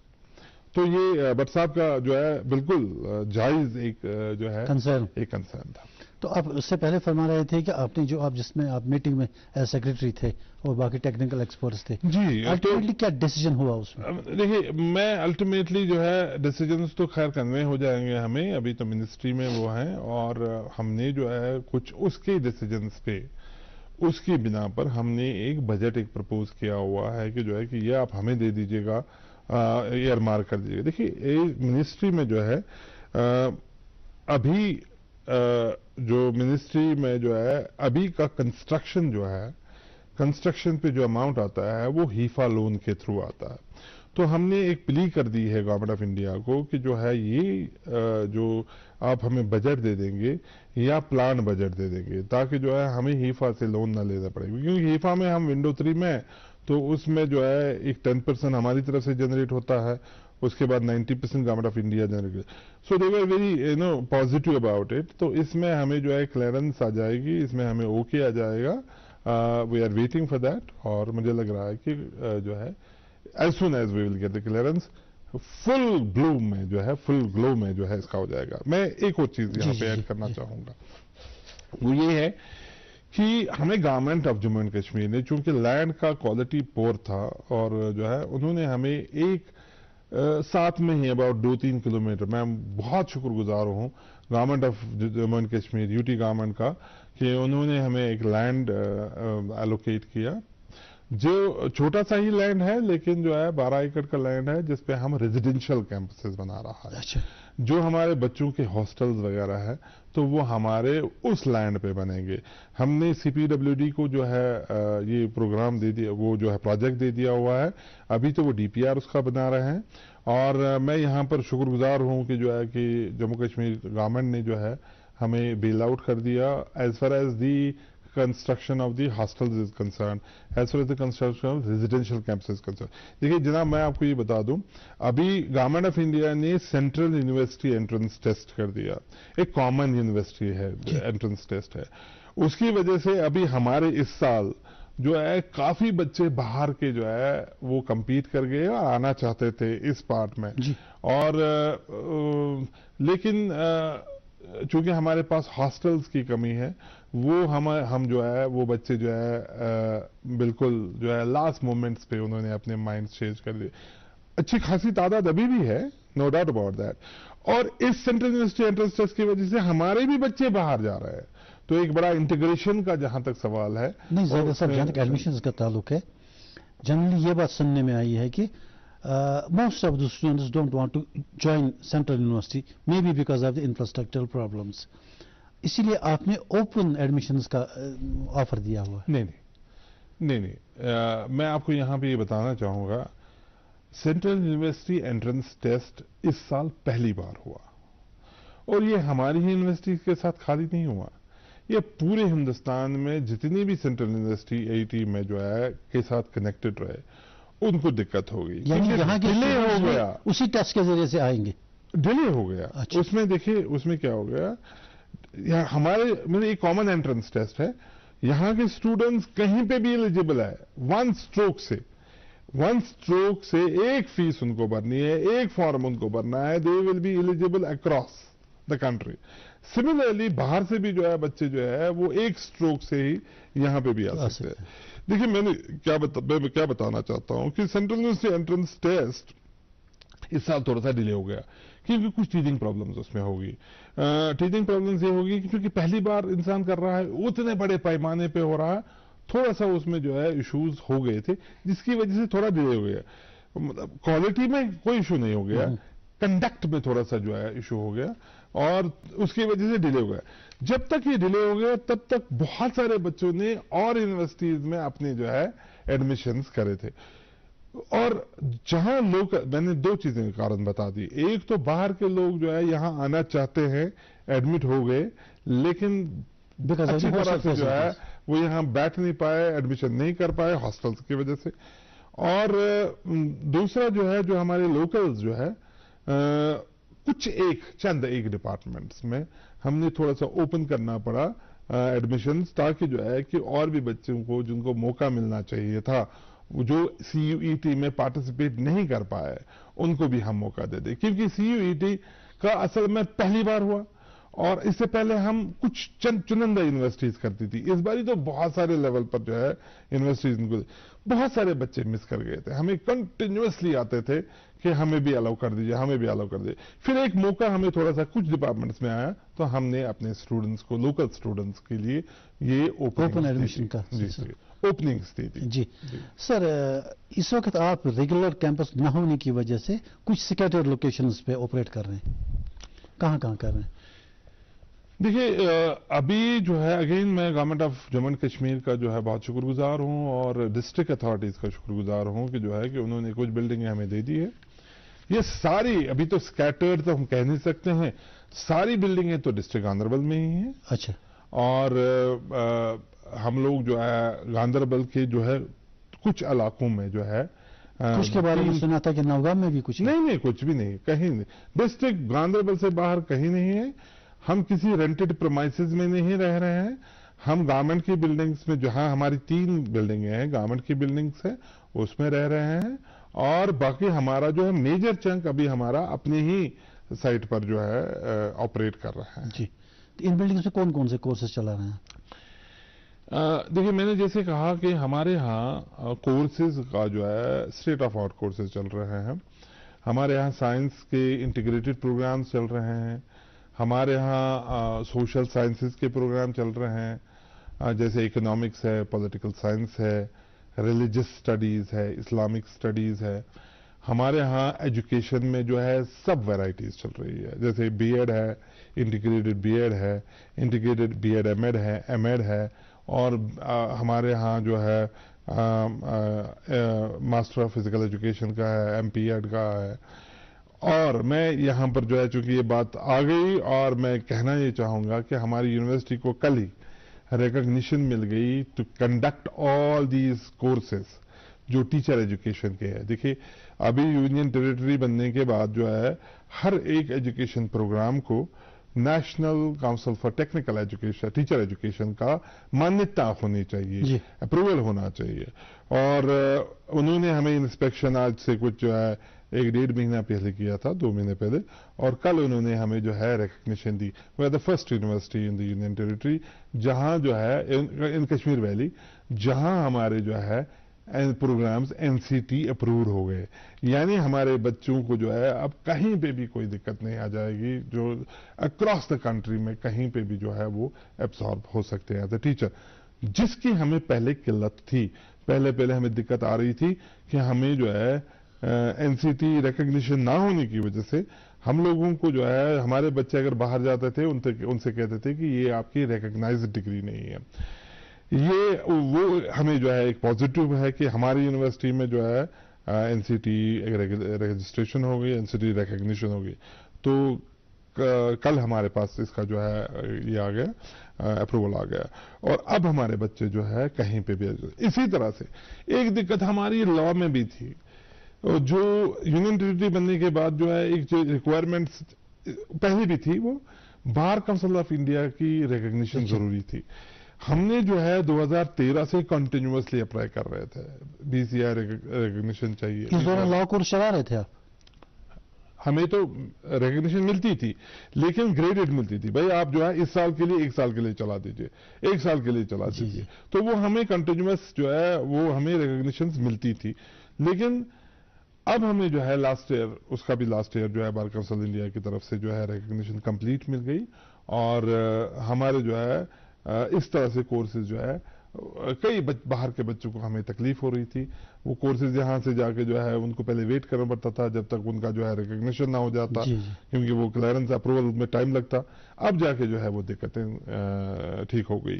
تو یہ بٹ صاحب کا جو ہے بالکل جائز ایک جو ہے ایک کنسرن تھا۔ تو آپ اس سے پہلے فرما رہے تھے کہ آپ نے جو آپ جس میں آپ میٹنگ میں ایز سیکرٹری تھے اور باقی ٹیکنیکل ایکسپرٹس تھے، جی الٹیمیٹلی کیا ڈیسیجن ہوا اس میں؟ دیکھیے میں الٹیمیٹلی جو ہے ڈیسیجنز تو خیر کنوے ہو جائیں گے ہمیں، ابھی تو منسٹری میں وہ ہیں، اور ہم نے جو ہے کچھ اس کے ڈیسیجنز پہ اس کی بنا پر ہم نے ایک بجٹ ایک پرپوز کیا ہوا ہے کہ جو ہے کہ یہ آپ ہمیں دے دیجیے گا، ایئر مارک کر دیجیے گا۔ دیکھیے منسٹری میں جو ہے ابھی جو منسٹری میں جو ہے ابھی کا کنسٹرکشن جو ہے، کنسٹرکشن پہ جو اماؤنٹ آتا ہے وہ ہیفا لون کے تھرو آتا ہے۔ تو ہم نے ایک پلی کر دی ہے گورنمنٹ آف انڈیا کو کہ جو ہے یہ جو آپ ہمیں بجٹ دے دیں گے یا پلان بجٹ دے دیں گے تاکہ جو ہے ہمیں ہیفا سے لون نہ لینا پڑے، کیونکہ ہیفا میں ہم ونڈو 3 میں تو اس میں جو ہے ایک 10% ہماری طرف سے جنریٹ ہوتا ہے، اس کے بعد 90% government of India generate. So they were very positive about it. تو اس میں ہمیں جو ہے کلیئرنس آ جائے گی، اس میں ہمیں اوکے آ جائے گا، we are waiting for that, اور مجھے لگ رہا ہے کہ جو ہے as soon as we will get the clearance full bloom میں جو ہے فل گلو میں جو ہے اس کا ہو جائے گا۔ میں ایک اور چیز یہاں پہ ایڈ کرنا چاہوں گا، وہ یہ ہے کہ ہمیں government of Jammu and Kashmir نے چونکہ لینڈ کا کوالٹی پور تھا اور جو ہے انہوں نے ہمیں ایک ساتھ میں ہی اباؤٹ 2-3 کلومیٹر، میں بہت شکر گزار ہوں government of Jammu and Kashmir U T government کا کہ انہوں نے ہمیں ایک لینڈ ایلوکیٹ کیا، جو چھوٹا سا ہی لینڈ ہے لیکن جو ہے 12 ایکڑ کا لینڈ ہے جس پہ ہم ریزیڈینشل کیمپسز بنا رہا ہے۔ جو ہمارے بچوں کے ہاسٹلز وغیرہ ہے تو وہ ہمارے اس لینڈ پہ بنیں گے۔ ہم نے سی پی ڈبلیو ڈی کو جو ہے یہ پروگرام دے دیا، وہ جو ہے پروجیکٹ دے دیا ہوا ہے، ابھی تو وہ ڈی پی آر اس کا بنا رہے ہیں، اور میں یہاں پر شکر گزار ہوں کہ جو ہے کہ جموں کشمیر گورنمنٹ نے جو ہے ہمیں بیل آؤٹ کر دیا as far as the construction of the hostels is concerned, as far as the construction of residential campuses is concerned. دیکھیں جناب میں آپ کو یہ بتا دوں، ابھی گورنمنٹ آف انڈیا نے سینٹرل یونیورسٹی انٹرنس ٹیسٹ کر دیا، ایک کامن یونیورسٹی ہے انٹرنس ٹیسٹ ہے، اس کی وجہ سے ابھی ہمارے اس سال جو ہے کافی بچے باہر کے جو ہے وہ کمپیٹ کر گئے اور آنا چاہتے تھے اس پارٹ میں، اور لیکن چونکہ ہمارے پاس ہاسٹلز کی کمی ہے، وہ ہم جو ہے وہ بچے جو ہے بالکل جو ہے لاسٹ مومنٹس پہ انہوں نے اپنے مائنڈ چینج کر لیے۔ اچھی خاصی تعداد ابھی بھی ہے، نو ڈاؤٹ اباؤٹ دیٹ، اور اس سینٹرل یونیورسٹی انٹرنس ٹیسٹ کی وجہ سے ہمارے بھی بچے باہر جا رہے ہیں، تو ایک بڑا انٹیگریشن کا جہاں تک سوال ہے۔ نہیں زیادہ صاحب جہاں تک ایڈمیشنز کا تعلق ہے، جنرلی یہ بات سننے میں آئی ہے کہ most of the students don't want to join Central University, maybe because of the infrastructural problems. اسی لیے آپ نے اوپن ایڈمیشنز کا آفر دیا ہوا ہے؟ نہیں، میں آپ کو یہاں پہ یہ بتانا چاہوں گا، سینٹرل یونیورسٹی انٹرنس ٹیسٹ اس سال پہلی بار ہوا، اور یہ ہماری ہی یونیورسٹی کے ساتھ خالی نہیں ہوا، یہ پورے ہندوستان میں جتنی بھی سینٹرل یونیورسٹی AIT میں جو ہے کے ساتھ کنیکٹڈ رہے ان کو دقت ہو گئی، یعنی یہاں کے ڈیلے ہو گیا، اسی ٹیسٹ کے ذریعے سے آئیں گے، ڈیلے ہو گیا۔ اس میں دیکھیے اس میں کیا ہو گیا، ہمارے ایک کامن انٹرنس ٹیسٹ ہے، یہاں کے اسٹوڈنٹس کہیں پہ بھی ایلیجیبل ہے، ون اسٹروک سے ایک فیس ان کو بھرنی ہے، ایک فارم ان کو بھرنا ہے، they will be eligible across the country. Similarly باہر سے بھی جو ہے بچے جو ہے وہ ایک اسٹروک سے ہی یہاں پہ بھی آ سکتے ہیں۔ دیکھیے میں کیا بتانا چاہتا ہوں کہ سینٹرل یونیورسٹی انٹرنس ٹیسٹ اس سال تھوڑا سا ڈیلے ہو گیا کیونکہ کچھ ٹیچنگ پرابلمز اس میں ہوگی۔ ٹیچنگ پرابلمز یہ ہوگی کیونکہ پہلی بار انسان کر رہا ہے، اتنے بڑے پیمانے پہ ہو رہا ہے، تھوڑا سا اس میں جو ہے ایشوز ہو گئے تھے جس کی وجہ سے تھوڑا ڈیلے ہو گیا۔ کوالٹی میں کوئی ایشو نہیں ہو گیا، کنڈکٹ میں تھوڑا سا جو ہے ایشو ہو گیا اور اس کی وجہ سے ڈیلے ہو گیا. جب تک یہ ڈیلے ہو گیا تب تک بہت سارے بچوں نے اور یونیورسٹیز میں اپنے جو ہے ایڈمیشنز کرے تھے. اور جہاں لوگ، میں نے دو چیزیں کارن بتا دی. ایک تو باہر کے لوگ جو ہے یہاں آنا چاہتے ہیں، ایڈمٹ ہو گئے، لیکن اچھی طرح سے جو ہے وہ یہاں بیٹھ نہیں پائے، ایڈمیشن نہیں کر پائے ہاسٹلز کی وجہ سے. اور دوسرا جو ہے، جو ہمارے لوکلز جو ہے کچھ چند ایک ڈپارٹمنٹس میں ہم نے تھوڑا سا اوپن کرنا پڑا ایڈمیشنز، تاکہ جو ہے کہ اور بھی بچوں کو جن کو موقع ملنا چاہیے تھا، جو سی یو ای ٹی میں پارٹیسپیٹ نہیں کر پائے، ان کو بھی ہم موقع دے دیں. کیونکہ سی یو ای ٹی کا اصل میں پہلی بار ہوا اور اس سے پہلے ہم کچھ چند چنندہ یونیورسٹیز کرتی تھی. اس باری تو بہت سارے لیول پر جو ہے یونیورسٹیز ان کو بہت سارے بچے مس کر گئے تھے. ہمیں کنٹینیوسلی آتے تھے کہ ہمیں بھی الاؤ کر دیجئے، ہمیں بھی الاؤ کر دیجئے. پھر ایک موقع ہمیں تھوڑا سا کچھ ڈپارٹمنٹس میں آیا تو ہم نے اپنے اسٹوڈنٹس کو، لوکل اسٹوڈنٹس کے لیے یہ اوپن ایڈمیشن کا اوپننگز دی تھی. جی سر، اس وقت آپ ریگولر کیمپس نہ ہونے کی وجہ سے کچھ سکیٹرڈ لوکیشنز پہ آپریٹ کر رہے ہیں، کہاں کہاں کر رہے ہیں؟ دیکھیے ابھی جو ہے اگین میں government of Jammu and Kashmir کا جو ہے بہت شکر گزار ہوں اور ڈسٹرکٹ اتھارٹیز کا شکر گزار ہوں کہ جو ہے کہ انہوں نے کچھ بلڈنگیں ہمیں دے دی ہے. یہ ساری ابھی تو سکیٹرڈ تو ہم کہہ نہیں سکتے ہیں، ساری بلڈنگیں تو ڈسٹرکٹ گاندربل میں ہی ہیں. اچھا. اور ہم لوگ جو ہے گاندربل کے جو ہے کچھ علاقوں میں جو ہے کچھ کے بارے میں سنا تھا کہ نوگاہ میں بھی کچھ نہیں کچھ بھی نہیں، کہیں نہیں. ڈسٹرکٹ گاندربل سے باہر کہیں نہیں ہے. ہم کسی رینٹڈ پرمائسز میں نہیں رہ رہے ہیں. ہم گورنمنٹ کی بلڈنگز میں، جہاں ہماری 3 بلڈنگیں ہیں گورنمنٹ کی بلڈنگز ہیں، اس میں رہ رہے ہیں. اور باقی ہمارا جو ہے میجر چنک ابھی ہمارا اپنی ہی سائٹ پر جو ہے آپریٹ کر رہا ہے. جی. ان بلڈنگز میں کون کون سے کورسز چلا رہے ہیں؟ دیکھیے میں نے جیسے کہا کہ ہمارے ہاں کورسز کا جو ہے اسٹیٹ آف آرٹ کورسز چل رہے ہیں. ہمارے یہاں سائنس کے انٹیگریٹڈ پروگرامز چل رہے ہیں. ہمارے ہاں سوشل سائنسز کے پروگرام چل رہے ہیں، جیسے اکنامکس ہے، پولیٹیکل سائنس ہے، ریلیجس اسٹڈیز ہے، اسلامک اسٹڈیز ہے. ہمارے ہاں ایجوکیشن میں جو ہے سب ویرائٹیز چل رہی ہے، جیسے بی ایڈ ہے، انٹیگریٹڈ بی ایڈ ہے، integrated B Ed M Ed ہے، ایم ایڈ ہے. اور ہمارے ہاں جو ہے ماسٹر آف فزیکل ایجوکیشن کا ہے، ایم پی ایڈ کا ہے. اور میں یہاں پر جو ہے چونکہ یہ بات آ گئی اور میں کہنا یہ چاہوں گا کہ ہماری یونیورسٹی کو کل ہی ریکگنیشن مل گئی to conduct all these courses جو ٹیچر ایجوکیشن کے ہے. دیکھیے ابھی یونین ٹیریٹری بننے کے بعد جو ہے ہر ایک ایجوکیشن پروگرام کو national council for technical education, teacher education کا مانیتا ہونی چاہیے، اپروول ہونا چاہیے. اور انہوں نے ہمیں انسپیکشن آج سے کچھ جو ہے 1-1.5 مہینہ پہلے کیا تھا، 2 مہینے پہلے، اور کل انہوں نے ہمیں جو ہے ریکگنیشن دی. We are the first university in the union territory جہاں جو ہے ان کشمیر ویلی، جہاں ہمارے جو ہے programmes N C T approved ہو گئے. یعنی ہمارے بچوں کو جو ہے اب کہیں پہ بھی کوئی دقت نہیں آ جائے گی، جو اکراس دا کنٹری میں کہیں پہ بھی جو ہے وہ ایبزارب ہو سکتے ہیں ایز اے ٹیچر. جس کی ہمیں پہلے قلت تھی، پہلے ہمیں دقت آ رہی تھی کہ ہمیں جو ہے این سی ٹی ریکگنیشن نہ ہونے کی وجہ سے ہم لوگوں کو جو ہے ہمارے بچے اگر باہر جاتے تھے ان سے کہتے تھے کہ یہ آپ کی ریکگنائزڈ ڈگری نہیں ہے. یہ وہ ہمیں جو ہے ایک پازیٹیو ہے کہ ہماری یونیورسٹی میں جو ہے این سی ٹی رجسٹریشن ہو گئی، این سی ٹی ریکگنیشن ہو گئی. تو کل ہمارے پاس اس کا جو ہے یہ آ گیا، اپروول آ گیا. اور اب ہمارے بچے جو ہے کہیں پہ بھی. اسی طرح سے ایک دقت ہماری لا میں بھی تھی، جو یونین ٹیریٹری بننے کے بعد جو ہے ایک جو ریکوائرمنٹس پہلے بھی تھی، وہ بار کونسل آف انڈیا کی ریکگنیشن ضروری تھی. ہم نے جو ہے 2013 سے کنٹینیوسلی اپلائی کر رہے تھے، بی سی آئی ریکگنیشن چاہیے. اس دوران لا کورس چلا رہے تھے آپ؟ ہمیں تو ریکگنیشن ملتی تھی لیکن گریڈڈ ملتی تھی. بھائی آپ جو ہے اس سال کے لیے 1 سال کے لیے چلا دیجئے، 1 سال کے لیے چلا دیجئے. تو وہ ہمیں کنٹینیوس جو ہے وہ ہمیں ریکگنیشن ملتی تھی. لیکن اب ہمیں جو ہے لاسٹ ایئر، اس کا بھی لاسٹ ایئر جو ہے بار کونسل انڈیا کی طرف سے جو ہے ریکگنیشن کمپلیٹ مل گئی. اور ہمارے جو ہے اس طرح سے کورسز جو ہے کئی باہر کے بچوں کو ہمیں تکلیف ہو رہی تھی. وہ کورسز یہاں سے جا کے جو ہے ان کو پہلے ویٹ کرنا پڑتا تھا جب تک ان کا جو ہے ریکگنیشن نہ ہو جاتا, کیونکہ وہ کلیئرنس اپروول میں ٹائم لگتا. اب جا کے جو ہے وہ دقتیں ٹھیک ہو گئی.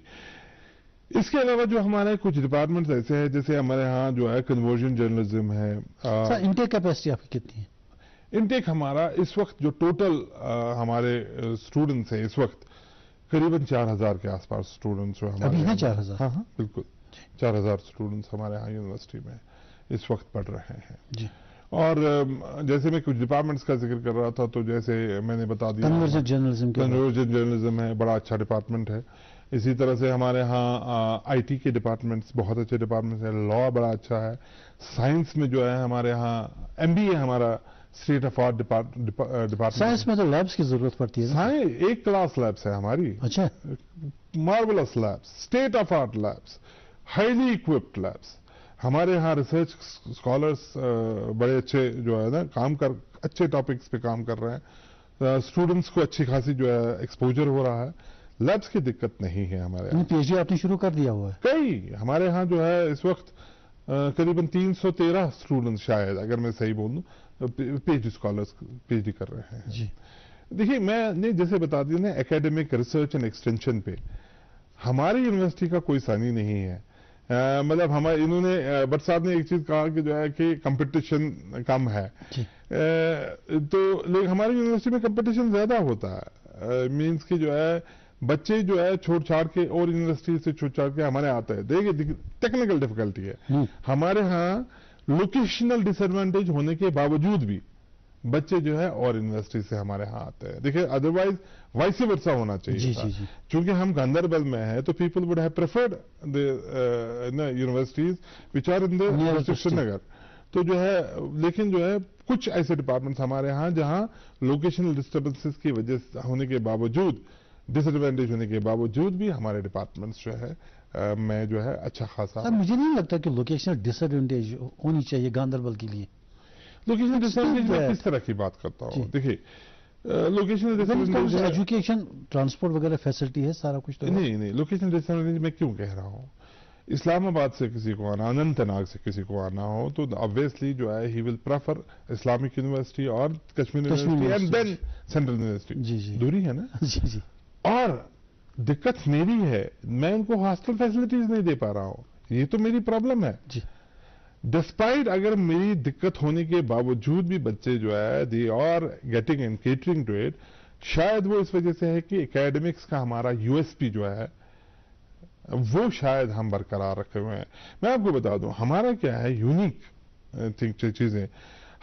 اس کے علاوہ جو ہمارے کچھ ڈپارٹمنٹس ایسے ہیں جیسے ہمارے ہاں جو ہے کنورژن جرنلزم ہے. انٹیک کیپیسٹی آپ کی کتنی ہے؟ انٹیک ہمارا اس وقت جو ٹوٹل ہمارے اسٹوڈنٹس ہیں اس وقت قریباً 4000 کے آس پاس اسٹوڈنٹس جو ابھی ہیں 4000. ہاں ہاں بالکل 4000 اسٹوڈنٹس ہمارے یہاں یونیورسٹی میں اس وقت پڑھ رہے ہیں. جی. اور جیسے میں کچھ ڈپارٹمنٹس کا ذکر کر رہا تھا تو جیسے میں نے بتا دیا کنورژن جرنلزم ہے, بڑا اچھا ڈپارٹمنٹ ہے. اسی طرح سے ہمارے ہاں آئی ٹی کے ڈپارٹمنٹس بہت اچھے ڈپارٹمنٹس ہیں. لا بڑا اچھا ہے. سائنس میں جو ہے ہمارے ہاں ایم بی اے ہمارا state of art department. Science میں تو لیبس کی ضرورت پڑتی ہے. ایک کلاس لیبس ہے ہماری. اچھا. Marvelous labs, state of art labs, highly equipped labs. ہمارے ہاں ریسرچ اسکالرس بڑے اچھے جو ہے نا کام کر اچھے ٹاپکس پہ کام کر رہے ہیں. اسٹوڈنٹس کو اچھی خاصی جو ہے ایکسپوجر ہو رہا ہے. لیبس کی دقت نہیں ہے ہمارے یہاں. پی ایچ ڈی آپ نے شروع کر دیا ہوا ہے؟ کئی ہمارے ہاں جو ہے اس وقت قریباً 313 اسٹوڈنٹس شاید اگر میں صحیح بولوں P H D scholars P H D کر رہے ہیں. جی. دیکھیے میں نے جیسے بتا دیا نا ایکیڈمک ریسرچ اینڈ ایکسٹینشن پہ ہماری یونیورسٹی کا کوئی ثانی نہیں ہے. مطلب ہمارے انہوں نے بٹ صاحب نے ایک چیز کہا کہ جو ہے کہ کمپٹیشن کم ہے. تو ہماری یونیورسٹی میں کمپٹیشن زیادہ ہوتا ہے. مینس کہ جو ہے بچے جو ہے چھوڑ چھاڑ کے اور یونیورسٹی سے چھوڑ چھاڑ کے ہمارے آتے ہیں. دیکھیے ٹیکنیکل ڈیفیکلٹی ہے ہمارے ہاں. لوکیشنل ڈس ایڈوانٹیج ہونے کے باوجود بھی بچے جو ہے اور یونیورسٹی سے ہمارے ہاں آتے ہیں. دیکھیں ادروائز وائس ورسا ہونا چاہیے تھا. چونکہ ہم گاندربل میں ہیں تو people would have preferred universities which are in Srinagar. تو جو ہے لیکن جو ہے کچھ ایسے ڈپارٹمنٹس ہمارے ہاں جہاں لوکیشنل ڈسٹربنسز کی وجہ سے ہونے کے باوجود ڈس ایڈوانٹیج ہونے کے باوجود بھی ہمارے ڈپارٹمنٹس جو ہے میں جو ہے اچھا خاصا. مجھے نہیں لگتا کہ لوکیشنل ڈس ایڈوانٹیج ہونی چاہیے گاندربل کے لیے. لوکیشنل ڈس ایڈوانٹیج میں کس طرح کی بات کرتا ہوں؟ دیکھیے لوکیشنل ڈس ایڈوانٹیج ایجوکیشن ٹرانسپورٹ وغیرہ فیسلٹی ہے سارا کچھ. نہیں لوکیشنل ڈس ایڈوانٹیج میں کیوں کہہ رہا ہوں. اسلام آباد سے کسی کو آنا, اننت ناگ سے کسی کو آنا ہو تو آبویسلی جو ہے he will prefer Islamic university اور Kashmir university and then central university. دوری ہے نا. جی. اور دقت میری ہے, میں ان کو ہاسٹل فیسلٹیز نہیں دے پا رہا ہوں. یہ تو میری پرابلم ہے. ڈسپائٹ اگر میری دقت ہونے کے باوجود بھی بچے جو ہے they are getting and catering to it. شاید وہ اس وجہ سے ہے کہ اکیڈمکس کا ہمارا یو ایس پی جو ہے وہ شاید ہم برقرار رکھے ہوئے ہیں. میں آپ کو بتا دوں ہمارا کیا ہے یونیک چیزیں.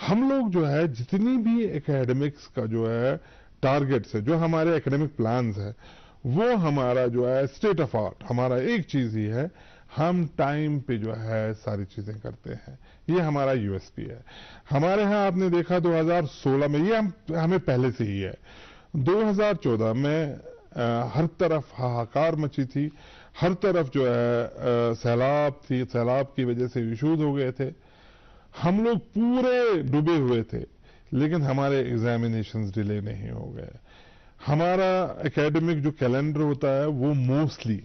ہم لوگ جو ہے جتنی بھی اکیڈمکس کا جو ہے ٹارگٹس ہے, جو ہمارے اکیڈمک پلانز ہے, وہ ہمارا جو ہے اسٹیٹ آف آرٹ ہمارا ایک چیز ہی ہے, ہم ٹائم پہ جو ہے ساری چیزیں کرتے ہیں. یہ ہمارا یو ایس پی ہے. ہمارے ہاں آپ نے دیکھا 2016 میں یہ ہمیں پہلے سے ہی ہے. 2014 میں ہر طرف ہاہاکار مچی تھی, ہر طرف جو ہے سیلاب تھی, سیلاب کی وجہ سے ایشوز ہو گئے تھے, ہم لوگ پورے ڈوبے ہوئے تھے, لیکن ہمارے ایگزامینیشنز ڈیلے نہیں ہو گئے. ہمارا اکیڈمک جو کیلنڈر ہوتا ہے وہ موسٹلی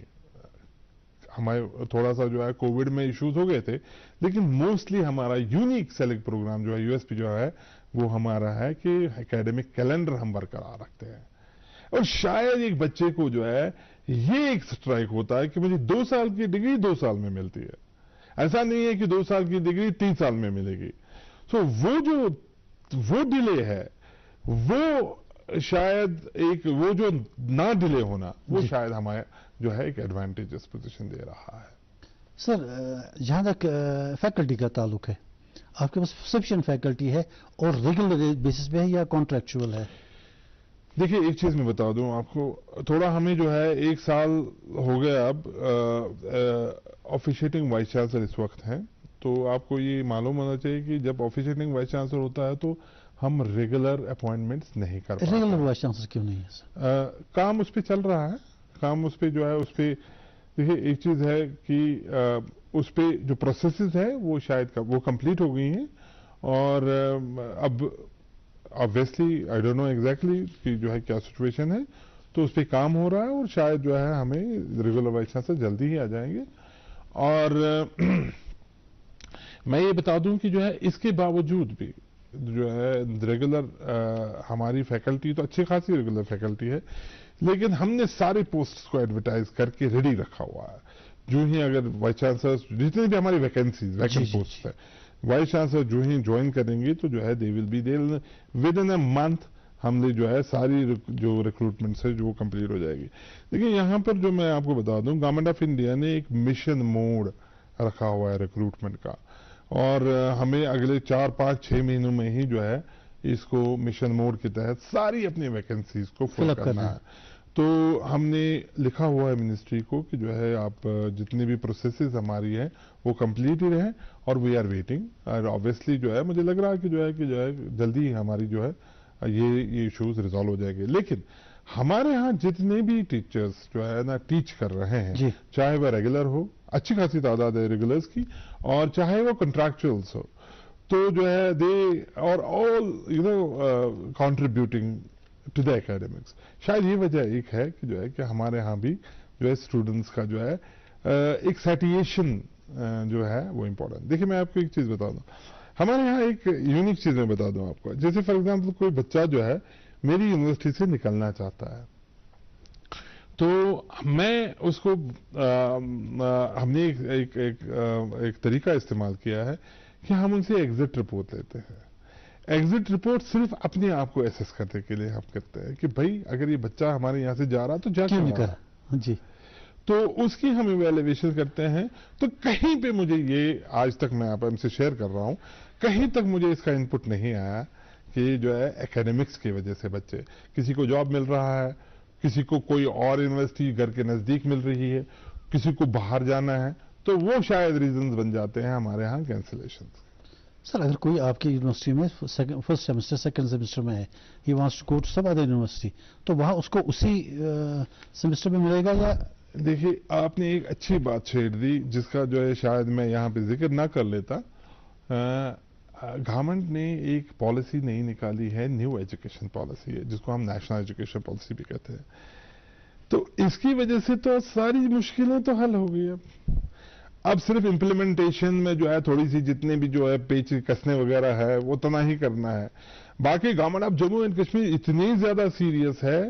ہمارے تھوڑا سا جو ہے کووڈ میں ایشوز ہو گئے تھے, لیکن موسٹلی ہمارا یونیک سیلیکٹ پروگرام جو ہے یو ایس پی جو ہے وہ ہمارا ہے کہ اکیڈمک کیلنڈر ہم برقرار رکھتے ہیں. اور شاید ایک بچے کو جو ہے یہ ایک سٹرائک ہوتا ہے کہ مجھے 2 سال کی ڈگری 2 سال میں ملتی ہے. ایسا نہیں ہے کہ 2 سال کی ڈگری 3 سال میں ملے گی. سو وہ ڈیلے ہے وہ شاید ایک وہ جو نہ ڈیلے ہونا وہ شاید ہمارے جو ہے ایک ایڈوانٹیجس پوزیشن دے رہا ہے. سر جہاں تک فیکلٹی کا تعلق ہے, آپ کے پاس سفیشینٹ فیکلٹی ہے اور ریگولر بیسس پہ ہے یا کانٹریکچوئل ہے؟ دیکھیے ایک چیز میں بتا دوں آپ کو, تھوڑا ہمیں جو ہے 1 سال ہو گیا اب آفیشیٹنگ وائس چانسلر اس وقت ہیں, تو آپ کو یہ معلوم ہونا چاہیے کہ جب آفیشیٹنگ وائس چانسلر ہوتا ہے تو ہم ریگولر اپوائنٹمنٹس نہیں کر پاتے. ریگولر وائس چانسلر کیوں نہیں ہے سر؟ کام اس پہ چل رہا ہے, کام اس پہ جو ہے اس پہ دیکھیے ایک چیز ہے کہ اس پہ جو پروسیسز ہے وہ شاید وہ کمپلیٹ ہو گئی ہیں, اور اب obviously I don't know exactly کہ جو ہے کیا سچویشن ہے, تو اس پہ کام ہو رہا ہے اور شاید جو ہے ہمیں ریگولر وائس چانسلر جلدی ہی آ جائیں گے. اور میں یہ بتا دوں کہ جو ہے اس کے باوجود بھی جو ہے ریگولر ہماری فیکلٹی تو اچھی خاصی ریگولر فیکلٹی ہے، لیکن ہم نے سارے پوسٹ کو ایڈورٹائز کر کے ریڈی رکھا ہوا ہے. جو ہی اگر وائس چانسلر جتنے بھی ہماری ویکنسیز ویکنٹ پوسٹ ہے، وائس چانسلر جو ہی جوائن کریں گے تو جو ہے they will be with in a month ہم نے جو ہے ساری جو ریکروٹمنٹ ہے جو کمپلیٹ ہو جائے گی. لیکن یہاں پر جو میں آپ کو بتا دوں، گورنمنٹ آف انڈیا نے ایک مشن موڈ رکھا ہوا ہے ریکروٹمنٹ کا، اور ہمیں اگلے 4, 5, 6 مہینوں میں ہی جو ہے اس کو مشن موڈ کے تحت ساری اپنی ویکنسیز کو فل کرنا ہے. تو ہم نے لکھا ہوا ہے منسٹری کو کہ جو ہے آپ جتنی بھی پروسیسز ہماری ہیں وہ کمپلیٹ ہی رہیں، اور وی آر ویٹنگ. اور آبویسلی جو ہے مجھے لگ رہا ہے کہ جو ہے جلدی ہی ہماری جو ہے یہ ایشوز ریزالو ہو جائے گے. لیکن ہمارے ہاں جتنے بھی ٹیچرز جو ہے نا ٹیچ کر رہے ہیں، چاہے وہ ریگولر ہو، اچھی خاصی تعداد ہے ریگولرز کی، اور چاہے وہ کنٹریکچوئلز ہو، تو جو ہے they are all contributing to the academics. شاید یہ وجہ ایک ہے کہ جو ہے کہ ہمارے ہاں بھی جو ہے اسٹوڈنٹس کا جو ہے ایک سیٹیشن جو ہے وہ امپورٹنٹ. دیکھیں میں آپ کو ایک چیز بتا دوں، ہمارے یہاں ایک یونیک چیز میں بتا دوں آپ کو. جیسے فار ایگزامپل کوئی بچہ جو ہے میری یونیورسٹی سے نکلنا چاہتا ہے، تو میں اس کو ہم نے ایک طریقہ استعمال کیا ہے کہ ہم ان سے ایگزٹ رپورٹ لیتے ہیں. ایگزٹ رپورٹ صرف اپنے آپ کو ایسس کرنے کے لیے ہم کرتے ہیں کہ بھائی اگر یہ بچہ ہمارے یہاں سے جا رہا تو جا کیوں نہیں جی، تو اس کی ہم ایویلویشن کرتے ہیں. تو کہیں پہ مجھے یہ آج تک میں آپ سے شیئر کر رہا ہوں، کہیں تک مجھے اس کا انپٹ نہیں آیا کہ جو ہے اکیڈمکس کی وجہ سے بچے، کسی کو جاب مل رہا ہے، کسی کو کوئی اور یونیورسٹی گھر کے نزدیک مل رہی ہے، کسی کو باہر جانا ہے، تو وہ شاید ریزنز بن جاتے ہیں ہمارے ہاں کینسلیشن. سر اگر کوئی آپ کی یونیورسٹی میں فرسٹ سیمسٹر سیکنڈ سیمسٹر میں ہے، he wants to go to some other university, تو وہاں اس کو اسی سیمسٹر میں ملے گا یا؟ دیکھیے آپ نے ایک اچھی بات چھیڑ دی جس کا جو ہے شاید میں یہاں پہ ذکر نہ کر لیتا. گورنمنٹ نے ایک پالیسی نہیں نکالی ہے، نیو ایجوکیشن پالیسی ہے، جس کو ہم نیشنل ایجوکیشن پالیسی بھی کہتے ہیں. تو اس کی وجہ سے تو ساری مشکلیں تو حل ہو گئی. اب صرف امپلیمنٹیشن میں جو ہے تھوڑی سی جتنے بھی جو ہے پیچ کسنے وغیرہ ہے وہ اتنا ہی کرنا ہے. باقی government of Jammu and Kashmir اتنی زیادہ سیریس ہے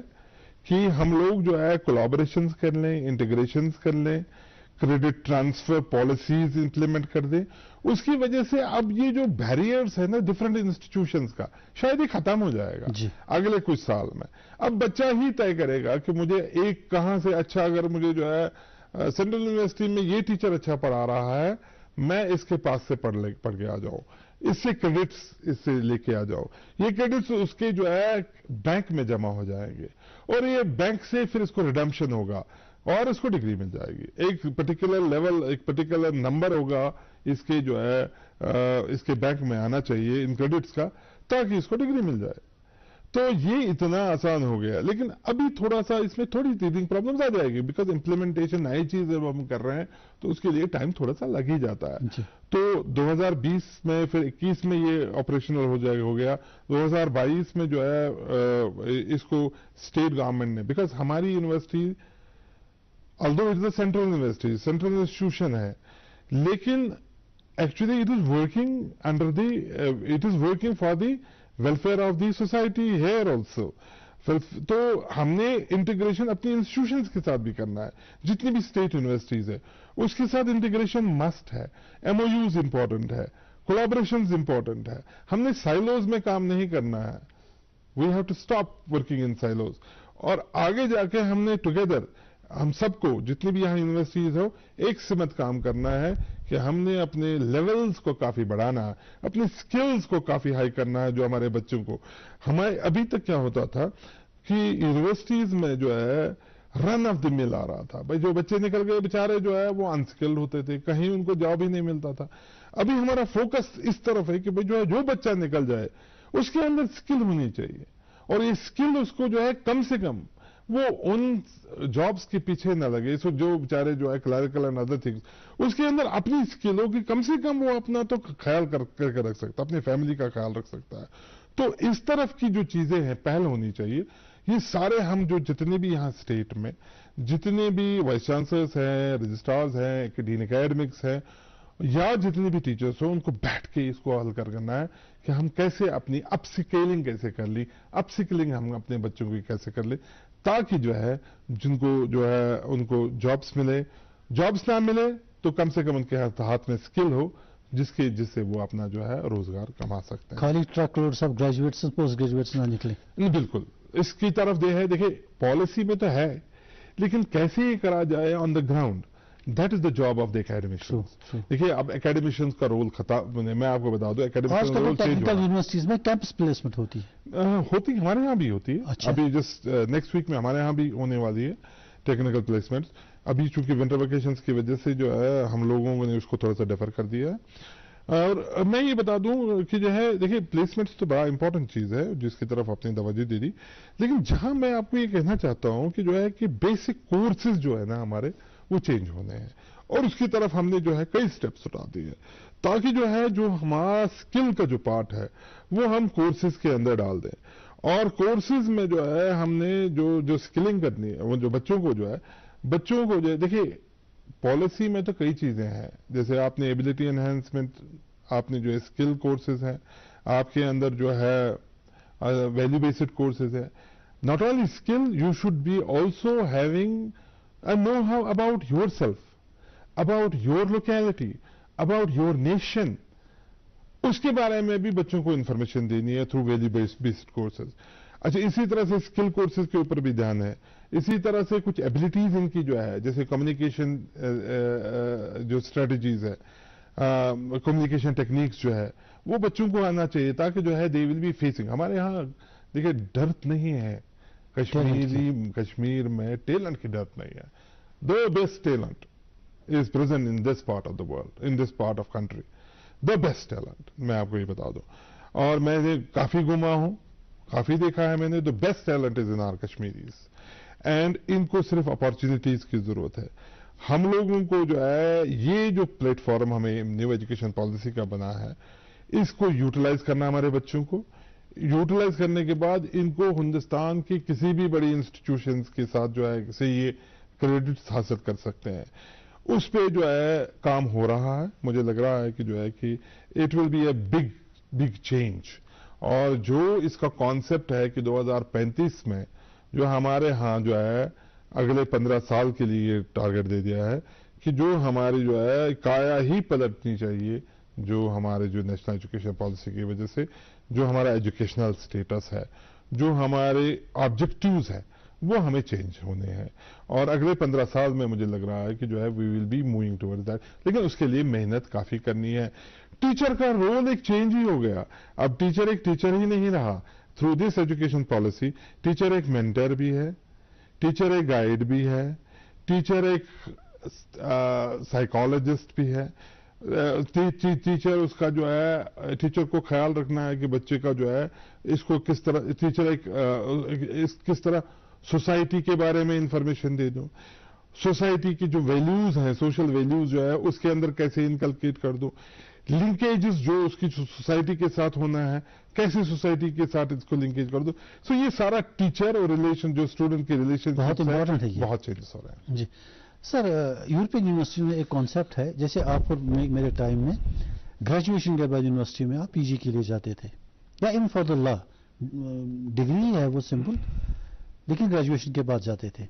کہ ہم لوگ جو ہے کولیبریشنز کر لیں، انٹیگریشنز کر لیں، کریڈٹ ٹرانسفر پالیسیز امپلیمنٹ کر دیں. اس کی وجہ سے اب یہ جو بیریئرز ہے نا ڈفرنٹ انسٹیٹیوشنز کا، شاید یہ ختم ہو جائے گا اگلے کچھ سال میں. اب بچہ ہی طے کرے گا کہ مجھے ایک کہاں سے اچھا، اگر مجھے جو ہے سینٹرل یونیورسٹی میں یہ ٹیچر اچھا پڑھا رہا ہے، میں اس کے پاس سے پڑھ کے آ جاؤں، اس سے کریڈٹس اس سے لے کے آ جاؤ. یہ کریڈٹس اس کے جو ہے بینک میں جمع ہو جائیں گے، اور یہ بینک سے پھر اس کو ریڈمپشن ہوگا اور اس کو ڈگری مل جائے گی. ایک پرٹیکولر لیول، ایک پرٹیکولر نمبر ہوگا اس کے جو ہے اس کے بینک میں آنا چاہیے ان کریڈٹس کا، تاکہ اس کو ڈگری مل جائے. تو یہ اتنا آسان ہو گیا. لیکن ابھی تھوڑا سا اس میں تھوڑی ٹیچنگ پرابلمز آ جائے گی، بیکاز امپلیمنٹیشن نئی چیز جب ہم کر رہے ہیں تو اس کے لیے ٹائم تھوڑا سا لگ ہی جاتا ہے. تو 2020 میں پھر 21 میں یہ آپریشنل ہو گیا. 2022 میں جو ہے اس کو اسٹیٹ گورنمنٹ نے، بیکاز ہماری university although it is a central university, central institution ہے، لیکن actually it is working it is working for the welfare of the society here also. تو ہم نے انٹیگریشن اپنی انسٹیٹیوشنز کے ساتھ بھی کرنا ہے. جتنی بھی اسٹیٹ یونیورسٹیز ہے اس کے ساتھ انٹیگریشن مسٹ ہے. MOUs امپورٹنٹ ہے، کولیبریشنز امپورٹنٹ ہے. ہم نے سائلوز میں کام نہیں کرنا ہے. We have to stop working in silos. اور آگے جا کے ہم نے ٹوگیدر ہم سب کو جتنی بھی یہاں یونیورسٹیز ہو ایک سمت کام کرنا ہے کہ ہم نے اپنے لیولز کو کافی بڑھانا ہے، اپنے سکلز کو کافی ہائی کرنا ہے. جو ہمارے بچوں کو، ہمارے ابھی تک کیا ہوتا تھا کہ یونیورسٹیز میں جو ہے رن آف دی مل آ رہا تھا. بھائی جو بچے نکل گئے بیچارے جو ہے وہ انسکلڈ ہوتے تھے، کہیں ان کو جاب ہی نہیں ملتا تھا. ابھی ہمارا فوکس اس طرف ہے کہ بھائی جو ہے جو بچہ نکل جائے اس کے اندر سکل ہونی چاہیے، اور یہ سکل اس کو جو ہے کم سے کم وہ ان جابز کے پیچھے نہ لگے. سو جو بیچارے جو ہے کلریکل اینڈ ادر تھنگز، اس کے اندر اپنی سکلوں کی کم سے کم وہ اپنا تو خیال کر کے رکھ سکتا، اپنی فیملی کا خیال رکھ سکتا ہے. تو اس طرف کی جو چیزیں ہیں پہل ہونی چاہیے. یہ سارے ہم جو جتنے بھی یہاں اسٹیٹ میں جتنے بھی وائس چانسلرز ہیں, رجسٹرارز ہیں, ڈین اکیڈمکس ہیں, یا جتنے بھی ٹیچرز ہوں, ان کو بیٹھ کے اس کو حل کرنا ہے کہ ہم کیسے اپنی اپ سکیلنگ کیسے کر لی, اپ سکلنگ ہم اپنے بچوں کی کیسے کر لیں, تاکہ جو ہے جن کو جو ہے ان کو جابس ملے, جابس نہ ملے تو کم سے کم ان کے ہاتھ میں اسکل ہو جس سے وہ اپنا جو ہے روزگار کما سکتے ہیں. خالی ٹرک لوڈ سب گریجویٹس پوسٹ گریجویٹس نہ نکلے. بالکل اس کی طرف دیکھیں پالیسی میں تو ہے, لیکن کیسے یہ کرا جائے on the ground, that is the job of the academicians. دیکھیے اب اکیڈمیشنز کا رول میں آپ کو بتا دوں, اکیڈمیشنز کا رول ٹیکنیکل یونیورسٹیز میں کیمپس پلیسمنٹ ہوتی ہے, ہمارے یہاں بھی ہوتی ہے. ابھی جسٹ نیکسٹ ویک میں ہمارے یہاں بھی ہونے والی ہے ٹیکنیکل پلیسمنٹ. ابھی چونکہ ونٹر ویکیشنز کی وجہ سے جو ہے ہم لوگوں نے اس کو تھوڑا سا ڈیفر کر دیا ہے. اور میں یہ بتا دوں کہ جو ہے دیکھیے پلیسمنٹس تو بڑا امپورٹنٹ چیز ہے جس کی طرف اپنی توجہ دے دی, لیکن جہاں میں آپ کو یہ کہنا چاہتا ہوں کہ جو ہے کہ بیسک کورسز جو ہے نا ہمارے وہ چینج ہونے ہیں, اور اس کی طرف ہم نے جو ہے کئی سٹیپس اٹھا دیے تاکہ جو ہے جو ہمارا سکل کا جو پارٹ ہے وہ ہم کورسز کے اندر ڈال دیں. اور کورسز میں جو ہے ہم نے جو سکلنگ کرنی ہے وہ جو بچوں کو جو ہے دیکھیے پالیسی میں تو کئی چیزیں ہیں, جیسے آپ نے ایبلٹی انہینسمنٹ, آپ نے جو اسکل کورسز ہیں, آپ کے اندر جو ہے ویلیو بیسڈ کورسز ہیں. Not only skill, you should be also having a know how about yourself, about your locality, about your nation. اس کے بارے میں بھی بچوں کو انفارمیشن دینی ہے تھرو ویلیو بیسڈ کورسز. اچھا, اسی طرح سے اسکل کورسز کے اوپر بھی دھیان ہے. اسی طرح سے کچھ ایبلٹیز ان کی جو ہے جیسے کمیونیکیشن جو اسٹریٹجیز ہے, کمیونیکیشن ٹیکنیکس جو ہے وہ بچوں کو آنا چاہیے تاکہ جو ہے دے ول بی فیسنگ. ہمارے یہاں دیکھیں ڈرت نہیں ہے کشمیر میں, ٹیلنٹ کی ڈرت نہیں ہے. دا best talent is present in this part of the world, in this part of country. The best talent میں آپ کو یہ بتا دوں, اور میں کافی گھوما ہوں, کافی دیکھا ہے میں نے. The best talent is in our Kashmiris, and ان کو صرف اپارچونیٹیز کی ضرورت ہے. ہم لوگوں کو جو ہے یہ جو پلیٹ فارم ہمیں نیو ایجوکیشن پالیسی کا بنا ہے اس کو یوٹیلائز کرنا, ہمارے بچوں کو یوٹیلائز کرنے کے بعد ان کو ہندوستان کی کسی بھی بڑی انسٹیٹیوشنز کے ساتھ جو ہے سے یہ کریڈٹس حاصل کر سکتے ہیں. اس پہ جو ہے کام ہو رہا ہے. مجھے لگ رہا ہے کہ جو ہے کہ it will be a big change. اور جو اس کا کانسیپٹ ہے کہ 2035 میں جو ہمارے ہاں جو ہے اگلے 15 سال کے لیے ٹارگٹ دے دیا ہے کہ جو ہماری جو ہے کایا ہی پلٹنی چاہیے, جو ہمارے جو نیشنل ایجوکیشن پالیسی کی وجہ سے جو ہمارا ایجوکیشنل سٹیٹس ہے, جو ہمارے آبجیکٹیوز ہیں وہ ہمیں چینج ہونے ہیں. اور اگلے 15 سال میں مجھے لگ رہا ہے کہ جو ہے we will be moving toward that, لیکن اس کے لیے محنت کافی کرنی ہے. ٹیچر کا رول ایک چینج ہی ہو گیا. اب ٹیچر ایک ٹیچر ہی نہیں رہا. Through this education policy teacher ایک مینٹر بھی ہے, ٹیچر ایک گائیڈ بھی ہے, ٹیچر ایک سائیکالوجسٹ بھی ہے. ٹیچر اس کا جو ہے ٹیچر کو خیال رکھنا ہے کہ بچے کا جو ہے اس کو کس طرح, ٹیچر ایک کس طرح سوسائٹی کے بارے میں انفارمیشن دے دوں, سوسائٹی کی جو ویلیوز ہیں, سوشل ویلیوز جو ہے اس کے اندر کیسے انکلکیٹ کر دوں, لنکیجز جو اس کی سوسائٹی کے ساتھ ہونا ہے کیسے سوسائٹی کے ساتھ اس کو لنکیج کر دوں. سو یہ سارا ٹیچر اور ریلیشن جو اسٹوڈنٹ کی ریلیشن بہت امپورٹنٹ ہے, بہت چینجز ہو رہے ہیں. جی سر, یورپین یونیورسٹی میں ایک کانسیپٹ ہے, جیسے آپ میرے ٹائم میں گریجویشن کے بعد یونیورسٹی میں آپ پی جی کے لیے جاتے تھے, یا in for the law degree ہے وہ سمپل, لیکن گریجویشن کے بعد جاتے تھے.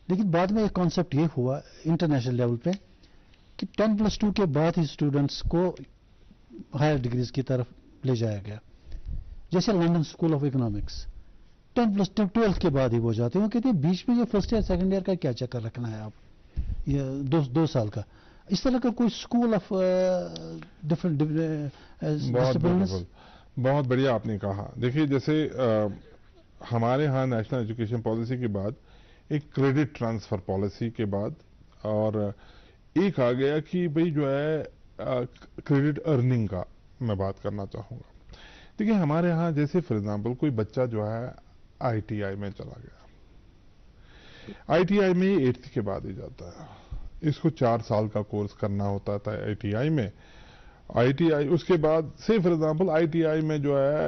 لیکن بعد میں ایک کانسیپٹ یہ ہوا انٹرنیشنل لیول پہ کہ 10+2 کے بعد ہی اسٹوڈنٹس کو ہائر ڈگریز کی طرف لے جایا گیا. جیسے لنڈن اسکول آف اکنامکس 10+2 12 کے بعد ہی وہ جاتے ہیں. وہ کہتے ہیں بیچ میں یہ فرسٹ ایئر سیکنڈ ایئر کا کیا چکر رکھنا ہے آپ, یہ 2 سال کا. اس طرح کا کوئی اسکول آف ڈفرنٹ بہت بڑھیا آپ نے کہا. دیکھیے جیسے ہمارے ہاں نیشنل ایجوکیشن پالیسی کے بعد ایک کریڈٹ ٹرانسفر پالیسی کے بعد اور ایک آ گیا کہ بھئی جو ہے کریڈٹ ارننگ کا میں بات کرنا چاہوں گا. دیکھیے ہمارے ہاں جیسے فار ایگزامپل کوئی بچہ جو ہے آئی ٹی آئی میں چلا گیا, آئی ٹی آئی میں 8th کے بعد ہی جاتا ہے. اس کو 4 سال کا کورس کرنا ہوتا تھا آئی ٹی آئی میں. آئی ٹی آئی اس کے بعد سے for example I T I میں جو ہے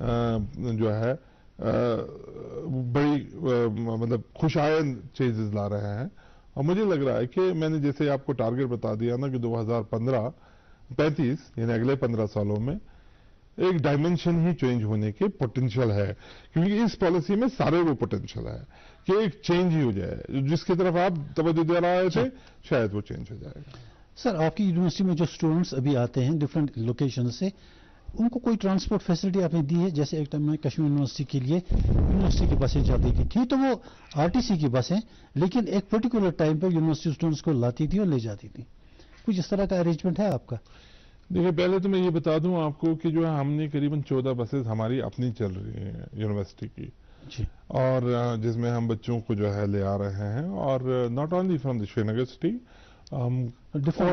جو ہے بڑی مطلب خوش آئند چیزز لا رہے ہیں. اور مجھے لگ رہا ہے کہ میں نے جیسے آپ کو ٹارگٹ بتا دیا نا کہ 2035 یعنی اگلے 15 سالوں میں ایک ڈائمنشن ہی چینج ہونے کے پوٹینشیل ہے, کیونکہ اس پالیسی میں سارے وہ پوٹینشیل ہے کہ ایک چینج ہی ہو جائے. جس کی طرف آپ توجہ دے رہے تھے شاید وہ چینج ہو جائے گا. سر آپ کی یونیورسٹی میں جو اسٹوڈنٹس ابھی آتے ہیں ڈفرینٹ لوکیشن سے, ان کو کوئی ٹرانسپورٹ فیسلٹی آپ نے دی ہے؟ جیسے ایک ٹائم میں کشمیر یونیورسٹی کے لیے یونیورسٹی کی بسیں جاتی تھی تو وہ RTC کی بسیں, لیکن ایک پرٹیکولر ٹائم پہ یونیورسٹی اسٹوڈنٹس کو لاتی تھی اور لے جاتی تھی. کچھ اس طرح کا ارینجمنٹ ہے آپ کا؟ دیکھیے پہلے تو میں یہ بتا دوں آپ کو کہ جو ہے ہم نے قریباً 14 بسز ہماری اپنی چل رہی ہیں یونیورسٹی کی, اور جس میں ہم بچوں کو جو ہے لے آ رہے ہیں, اور not only from the Sri Nagar city, ہم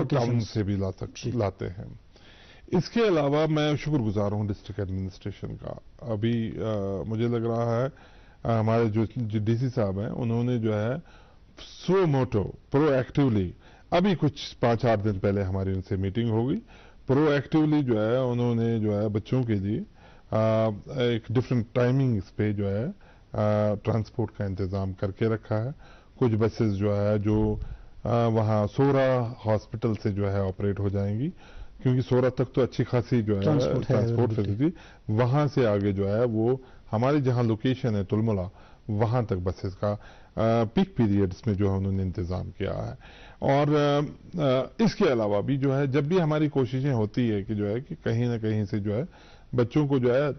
ٹاؤن سے بھی لاتے ہیں. اس کے علاوہ میں شکر گزار ہوں ڈسٹرکٹ ایڈمنسٹریشن کا. ابھی مجھے لگ رہا ہے ہمارے جو DC صاحب ہیں انہوں نے جو ہے سو موٹو پرو ایکٹیولی, ابھی کچھ 5-8 دن پہلے ہماری ان سے میٹنگ ہوگی, پرو ایکٹیولی جو ہے انہوں نے جو ہے بچوں کے لیے ایک ڈفرینٹ ٹائمنگز پہ جو ہے ٹرانسپورٹ کا انتظام کر کے رکھا ہے. کچھ بسز جو ہے جو وہاں سورا ہاسپٹل سے جو ہے آپریٹ ہو جائیں گی, کیونکہ سورا تک تو اچھی خاصی جو ہے ٹرانسپورٹ فیسلٹی, وہاں سے آگے جو ہے وہ ہماری جہاں لوکیشن ہے تلملا وہاں تک بسز کا پیک پیریڈز میں جو ہے انہوں نے انتظام کیا ہے. اور اس کے علاوہ بھی جو ہے جب بھی ہماری کوششیں ہوتی ہے کہ جو ہے کہ کہیں نہ کہیں سے جو ہے بچوں کو جو ہے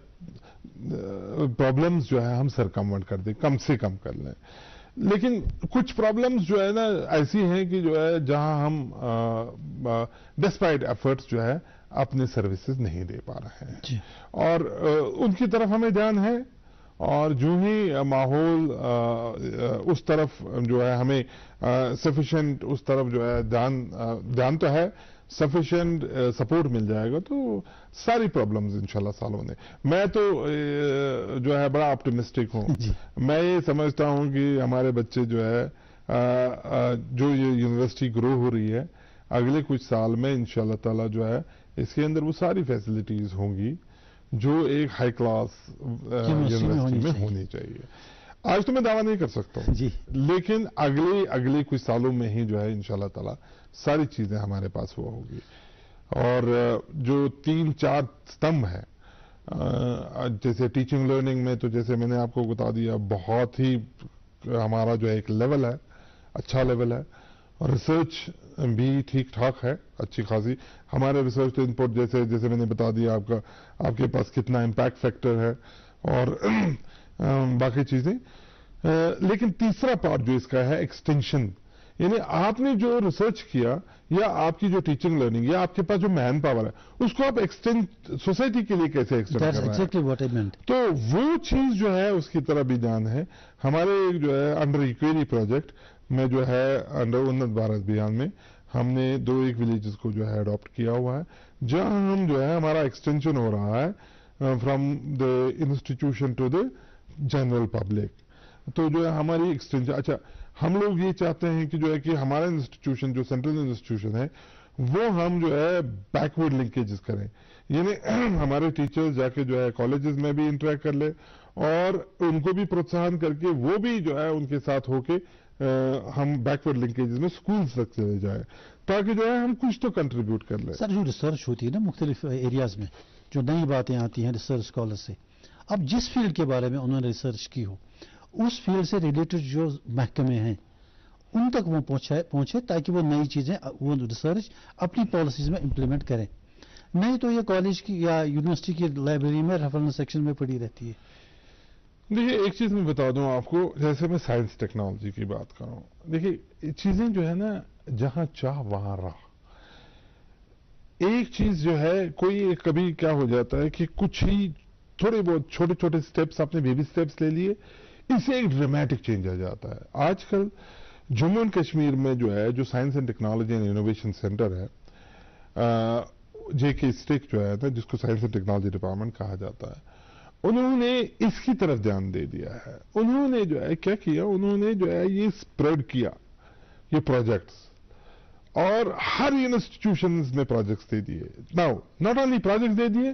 پرابلمز جو ہے ہم سرکمونٹ کر دیں, کم سے کم کر لیں. لیکن کچھ پرابلمز جو ہے نا ایسی ہیں کہ جو ہے جہاں ہم ڈسپائٹ ایفرٹس جو ہے اپنے سروسز نہیں دے پا رہے ہیں, اور ان کی طرف ہمیں دھیان ہے. اور جو ہی ماحول اس طرف جو ہے ہمیں سفیشینٹ اس طرف جو ہے دھیان تو ہے, سفیشینٹ سپورٹ مل جائے گا تو ساری پرابلمز انشاءاللہ سالو ہونے. میں تو جو ہے بڑا آپٹیمسٹک ہوں. میں یہ سمجھتا ہوں کہ ہمارے بچے جو ہے جو یہ یونیورسٹی گرو ہو رہی ہے اگلے کچھ سال میں انشاءاللہ تعالی جو ہے اس کے اندر وہ ساری فیسلٹیز ہوں گی جو ایک ہائی کلاس یونیورسٹی میں ہونی چاہیے. آج تو میں دعویٰ نہیں کر سکتا ہوں لیکن اگلے کچھ سالوں میں ہی جو ہے انشاءاللہ تعالی ساری چیزیں ہمارے پاس ہوا ہوگی. اور جو 3-4 ستمبھ ہے جیسے ٹیچنگ لرننگ میں, تو جیسے میں نے آپ کو بتا دیا بہت ہی ہمارا جو ایک لیول ہے اچھا لیول ہے, اور ریسرچ بھی ٹھیک ٹھاک ہے اچھی خاصی. ہمارے ریسرچ ان پٹ جیسے میں نے بتا دیا آپ کے پاس کتنا امپیکٹ فیکٹر ہے اور باقی چیزیں. لیکن تیسرا پارٹ جو اس کا ہے ایکسٹینشن, یعنی آپ نے جو ریسرچ کیا یا آپ کی جو ٹیچنگ لرننگ یا آپ کے پاس جو مین پاور ہے اس کو آپ ایکسٹینڈ سوسائٹی کے لیے کیسے ایکسٹینڈ کر رہے ہیں, تو وہ چیز جو ہے اس کی طرح بھی دھیان ہے. ہمارے جو ہے انڈر ایکویری پروجیکٹ میں جو ہے انڈر انت بھارت ابھیان میں ہم نے 2 ولیجز کو جو ہے اڈاپٹ کیا ہوا ہے, جہاں ہم جو ہے ہمارا ایکسٹینشن ہو رہا ہے from the institution to the general public. تو جو ہے ہماری ایکسٹینشن, اچھا ہم لوگ یہ چاہتے ہیں کہ جو ہے کہ ہمارا انسٹیٹیوشن جو سینٹرل انسٹیٹیوشن ہے وہ ہم جو ہے بیکورڈ لنکیجز کریں, یعنی ہمارے ٹیچرز جا کے جو ہے کالجز میں بھی انٹریکٹ کر لے اور ان کو بھی پروتساہن کر کے وہ بھی جو ہے ان کے ساتھ ہو کے ہم بیکورڈ لنکیجز میں سکولز تک چلے جائیں تاکہ جو ہے ہم کچھ تو کنٹریبیوٹ کر لیں. سر جو ریسرچ ہوتی ہے نا مختلف ایریاز میں جو نئی باتیں آتی ہیں ریسرچ اسکالر سے, اب جس فیلڈ کے بارے میں انہوں نے ریسرچ کی ہو اس فیلڈ سے ریلیٹڈ جو محکمے ہیں ان تک وہ پہنچے تاکہ وہ نئی چیزیں وہ ریسرچ اپنی پالیسیز میں امپلیمنٹ کریں. نہیں تو یہ کالج کی یا یونیورسٹی کی لائبریری میں ریفرنس سیکشن میں پڑی رہتی ہے. دیکھیے ایک چیز میں بتا دوں آپ کو, جیسے میں سائنس ٹیکنالوجی کی بات کروں, دیکھیے چیزیں جو ہے نا جہاں چاہ وہاں راہ. ایک چیز جو ہے کوئی کبھی کیا ہو جاتا ہے کہ کچھ ہی تھوڑے بہت چھوٹے سٹیپس اپنے بیبی سٹیپس لے لیے, اس سے ایک ڈرامیٹک چینج آ جاتا ہے. آج کل جموں اینڈ کشمیر میں جو ہے جو science and technology and innovation centre ہے JK اسٹک جو ہے نا جس کو سائنس اینڈ ٹیکنالوجی ڈپارٹمنٹ کہا جاتا ہے, انہوں نے اس کی طرف دھیان دے دیا ہے. انہوں نے جو ہے کیا کیا, انہوں نے جو ہے یہ اسپریڈ کیا یہ پروجیکٹس اور ہر انسٹیٹیوشنز میں پروجیکٹس دے دیے. ناؤ ناٹ اونلی پروجیکٹس دے دیے